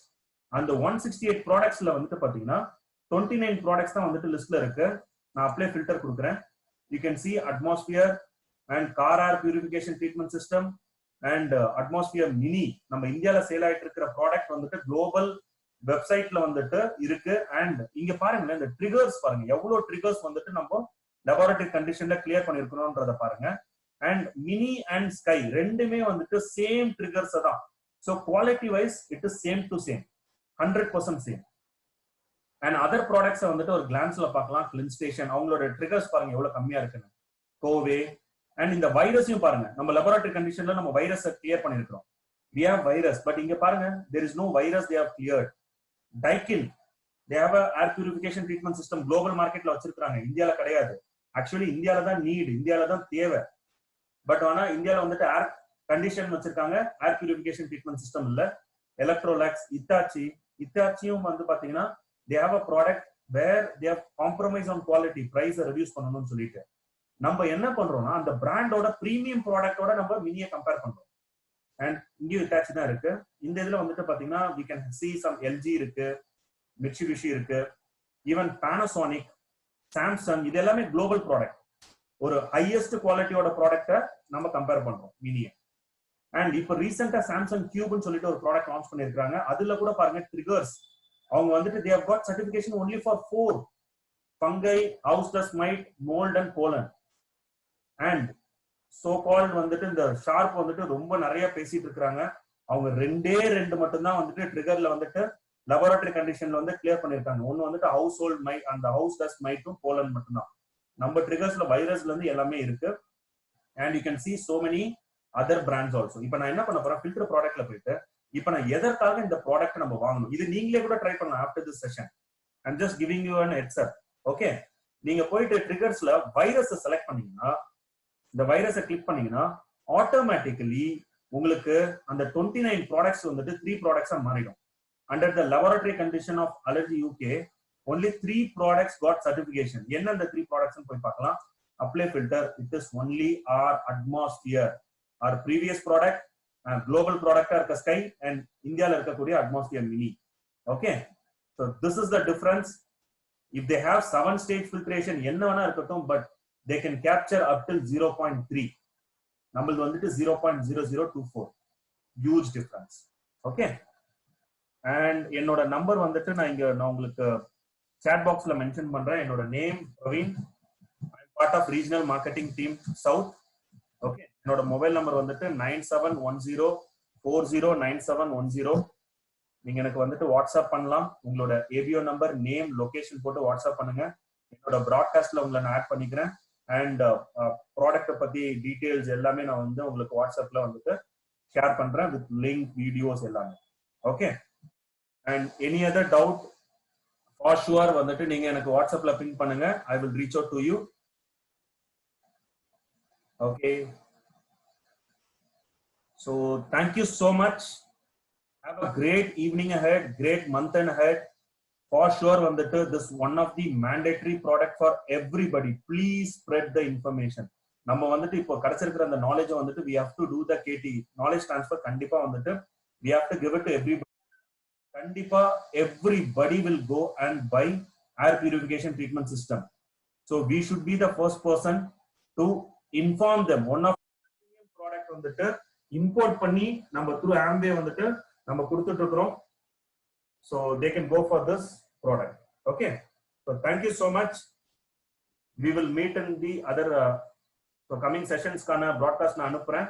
அந்த 168 productsல வந்துட்டு பாத்தீங்கன்னா 29 products தான் வந்துட்டு லிஸ்ட்ல இருக்கு. நான் apply filter கொடுக்கிறேன். You can see atmosphere and car air purification treatment system and atmosphere mini. நம்ம இந்தியால சேல் ஆயிட்டு இருக்கிற ப்ராடக்ட் வந்துட்டு குளோபல் வெப்சைட்ல வந்துட்டு இருக்கு. அண்ட் இங்க பாருங்க, இந்த ட்ரிகர்ஸ் பாருங்க, எவ்வளவு ட்ரிகர்ஸ் வந்துட்டு நம்ம லெபார்டரி கண்டிஷன்ல கிளியர் பண்ணிருக்கணும்ன்றத பாருங்க. அண்ட் மினி அண்ட் ஸ்கை ரெண்டுமே வந்துட்டு சேம் ட்ரிகர்ஸ் தான். So quality wise it is same to same, 100% same. And other ப்ராடக்ட்ஸை வந்துட்டு ஒரு கிளான்ஸ்ல பார்க்கலாம். கிளின் ஸ்டேஷன் அவங்களோட ட்ரிகர்ஸ் பாருங்க எவ்வளவு கம்மியா இருக்குன்னு. கோவே அண்ட் இந்த வைரஸையும் பாருங்க, நம்ம லெபார்டரி கண்டிஷன்ல நம்ம வைரஸை கிளியர் பண்ணிருக்கிறோம். we have virus, but இங்க பாருங்க there is no virus they have cleared. Daikin, they have a air purification treatment system global marketல வச்சிருக்காங்க, இந்தியால கிடையாது. ஆக்சுவலி இந்தியால தான் நீட், இந்தியால தான் தேவை. பட் ஆனா இந்தியால வந்துட்டு ஏர் கண்டிஷன் வச்சிருக்காங்க, ஏர் பியூரிஃபிகேஷன் ட்ரீட்மெண்ட் சிஸ்டம் இல்ல. எலக்ட்ரோலாக்ஸ், இத்தாச்சியும் வந்து பாத்தீங்கன்னா they have a product where they have compromise on quality, price reduce பண்ணணும்னு சொல்லிட்டு நம்ம என்ன பண்றோம்னா அந்த பிராண்டோட பிரீமியம் ப்ராடக்டோட நம்ம மினியை கம்பேர் பண்றோம். அண்ட் இங்கேயும் இட்டாச்சி தான் இருக்கு. இந்த இதுல வந்துட்டு பாத்தீங்கன்னா we can see some LG இருக்கு, Mitsubishi இருக்கு, ஈவன் Panasonic, Samsung. இது எல்லாமே குளோபல் ப்ராடக்ட். ஒரு ஹையஸ்ட் குவாலிட்டியோட ப்ராடக்ட்டை நம்ம கம்பேர் பண்றோம் மினியை. அண்ட் இப்போ ரீசெண்டா சாம்சங் கியூப்னு சொல்லிட்டு ஒரு ப்ராடக்ட் லான்ச் பண்ணிருக்காங்க. அதுல கூட பாருங்க ட்ரிகர்ஸ் அவங்க வந்துட்டு they have got certification only for 4 fungi, house dust mite, mold and pollen. And so called வந்துட்டு இந்த ஷார்ப் வந்துட்டு ரொம்ப நிறைய பேசிட்டு இருக்காங்க. அவங்க ரெண்டு மட்டும் தான் வந்துட்டு ட்ரிகர்ல வந்துட்டு லெபார்டரி கண்டிஷன்ல வந்து கிளியர் பண்ணிருக்காங்க. ஒன்னு வந்துட்டு ஹவுஸ் ஹோல்ட் மைட், அந்த ஹவுஸ் டஸ்ட் மைட்டும் போலன் மட்டும் தான். நம்ம ட்ரிகர்ஸ்ல வைரஸ்ல இருந்து எல்லாமே இருக்கு. And you can see so many other brands also. இப்போ நான் என்ன பண்ண போறேன், ஃபில்டர் ப்ராடக்ட்ல போயிட்டு இப்போ நான் எதற்காக இந்த ப்ராடக்ட் நம்ம வாங்கணும், இது நீங்களே கூட ட்ரை பண்ணலாம். After this session I'm just giving you an heads up. Okay, நீங்க போயிட்டு ட்ரிகர்ஸ்ல வைரஸ் செலக்ட் பண்ணீங்கன்னா, இந்த வைரஸை கிளிக் பண்ணீங்கன்னா ஆட்டோமேட்டிக்கலி உங்களுக்கு அந்த 29 ப்ராடக்ட்ஸ் வந்துட்டு 3 ப்ராடக்ட்ஸா மாறிடும். Under the laboratory condition of Allergy UK, only 3 products got certification. என்ன அந்த 3 products போய் பார்க்கலாம். Apply filter, it is only our atmosphere. Our previous product, global product இருக்க Sky and இந்தியால இருக்கக்கூடிய atmosphere mini. Okay, so this is the difference. If they have 7-stage filtration, என்ன வேணா இருக்கட்டும், but they can capture up till 0.3. நம்மளது வந்துட்டு 0.0024. Huge difference. Okay. And என்னோட number வந்துட்டு நான் உங்களுக்கு சாட் பாக்ஸ்ல மென்ஷன் பண்றேன். என்னோட name Praveen. I am part of regional marketing team south. Okay, என்னோட மொபைல் நம்பர் வந்துட்டு 9710409710. நீங்க எனக்கு வந்துட்டு வாட்ஸ்அப் பண்ணலாம். உங்களோட ஏபிஓ நம்பர், நேம், லொகேஷன் போட்டு வாட்ஸ்அப் பண்ணுங்க. என்னோட ப்ராட்காஸ்ட்ல உங்களை நான் ஆட் பண்ணிக்கிறேன். அண்ட் ப்ராடக்ட்டை பத்தி டீடைல்ஸ் எல்லாமே நான் வந்து உங்களுக்கு வாட்ஸ்அப்ல வந்துட்டு ஷேர் பண்றேன் வித் லிங்க், வீடியோஸ் எல்லாமே. Okay, and any other doubt for sure வந்துட்டு நீங்க எனக்கு வாட்ஸ்அப்ல பிங் பண்ணுங்க. I will reach out to you. Okay, so thank you so much. Have a great evening ahead, great month and ahead. For sure வந்துட்டு this one of the mandatory product for everybody. Please spread the information. நம்ம வந்துட்டு இப்போ கிடைச்சிருக்கிற அந்த knowledge வந்துட்டு we have to do the KT knowledge transfer. கண்டிப்பா வந்துட்டு we have to give it to everybody. கண்டிப்பா everybody will go and buy air purification treatment system. So we should be the first person to inform them. One of premium product வந்துட்டு import பண்ணி நம்ம through Amway வந்துட்டு நம்ம கொடுத்துட்டு இருக்கோம். So they can go for this product. Okay, so thank you so much. We will meet in the other so coming sessions kana broadcast na anupuren.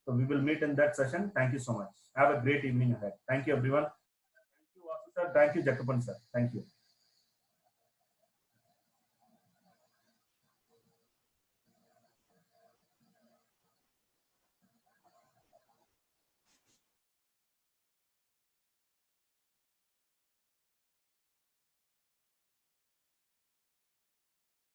So we will meet in that session. Thank you so much. Have a great evening ahead. Thank you everyone. Thank you Jakapan sir. Thank you.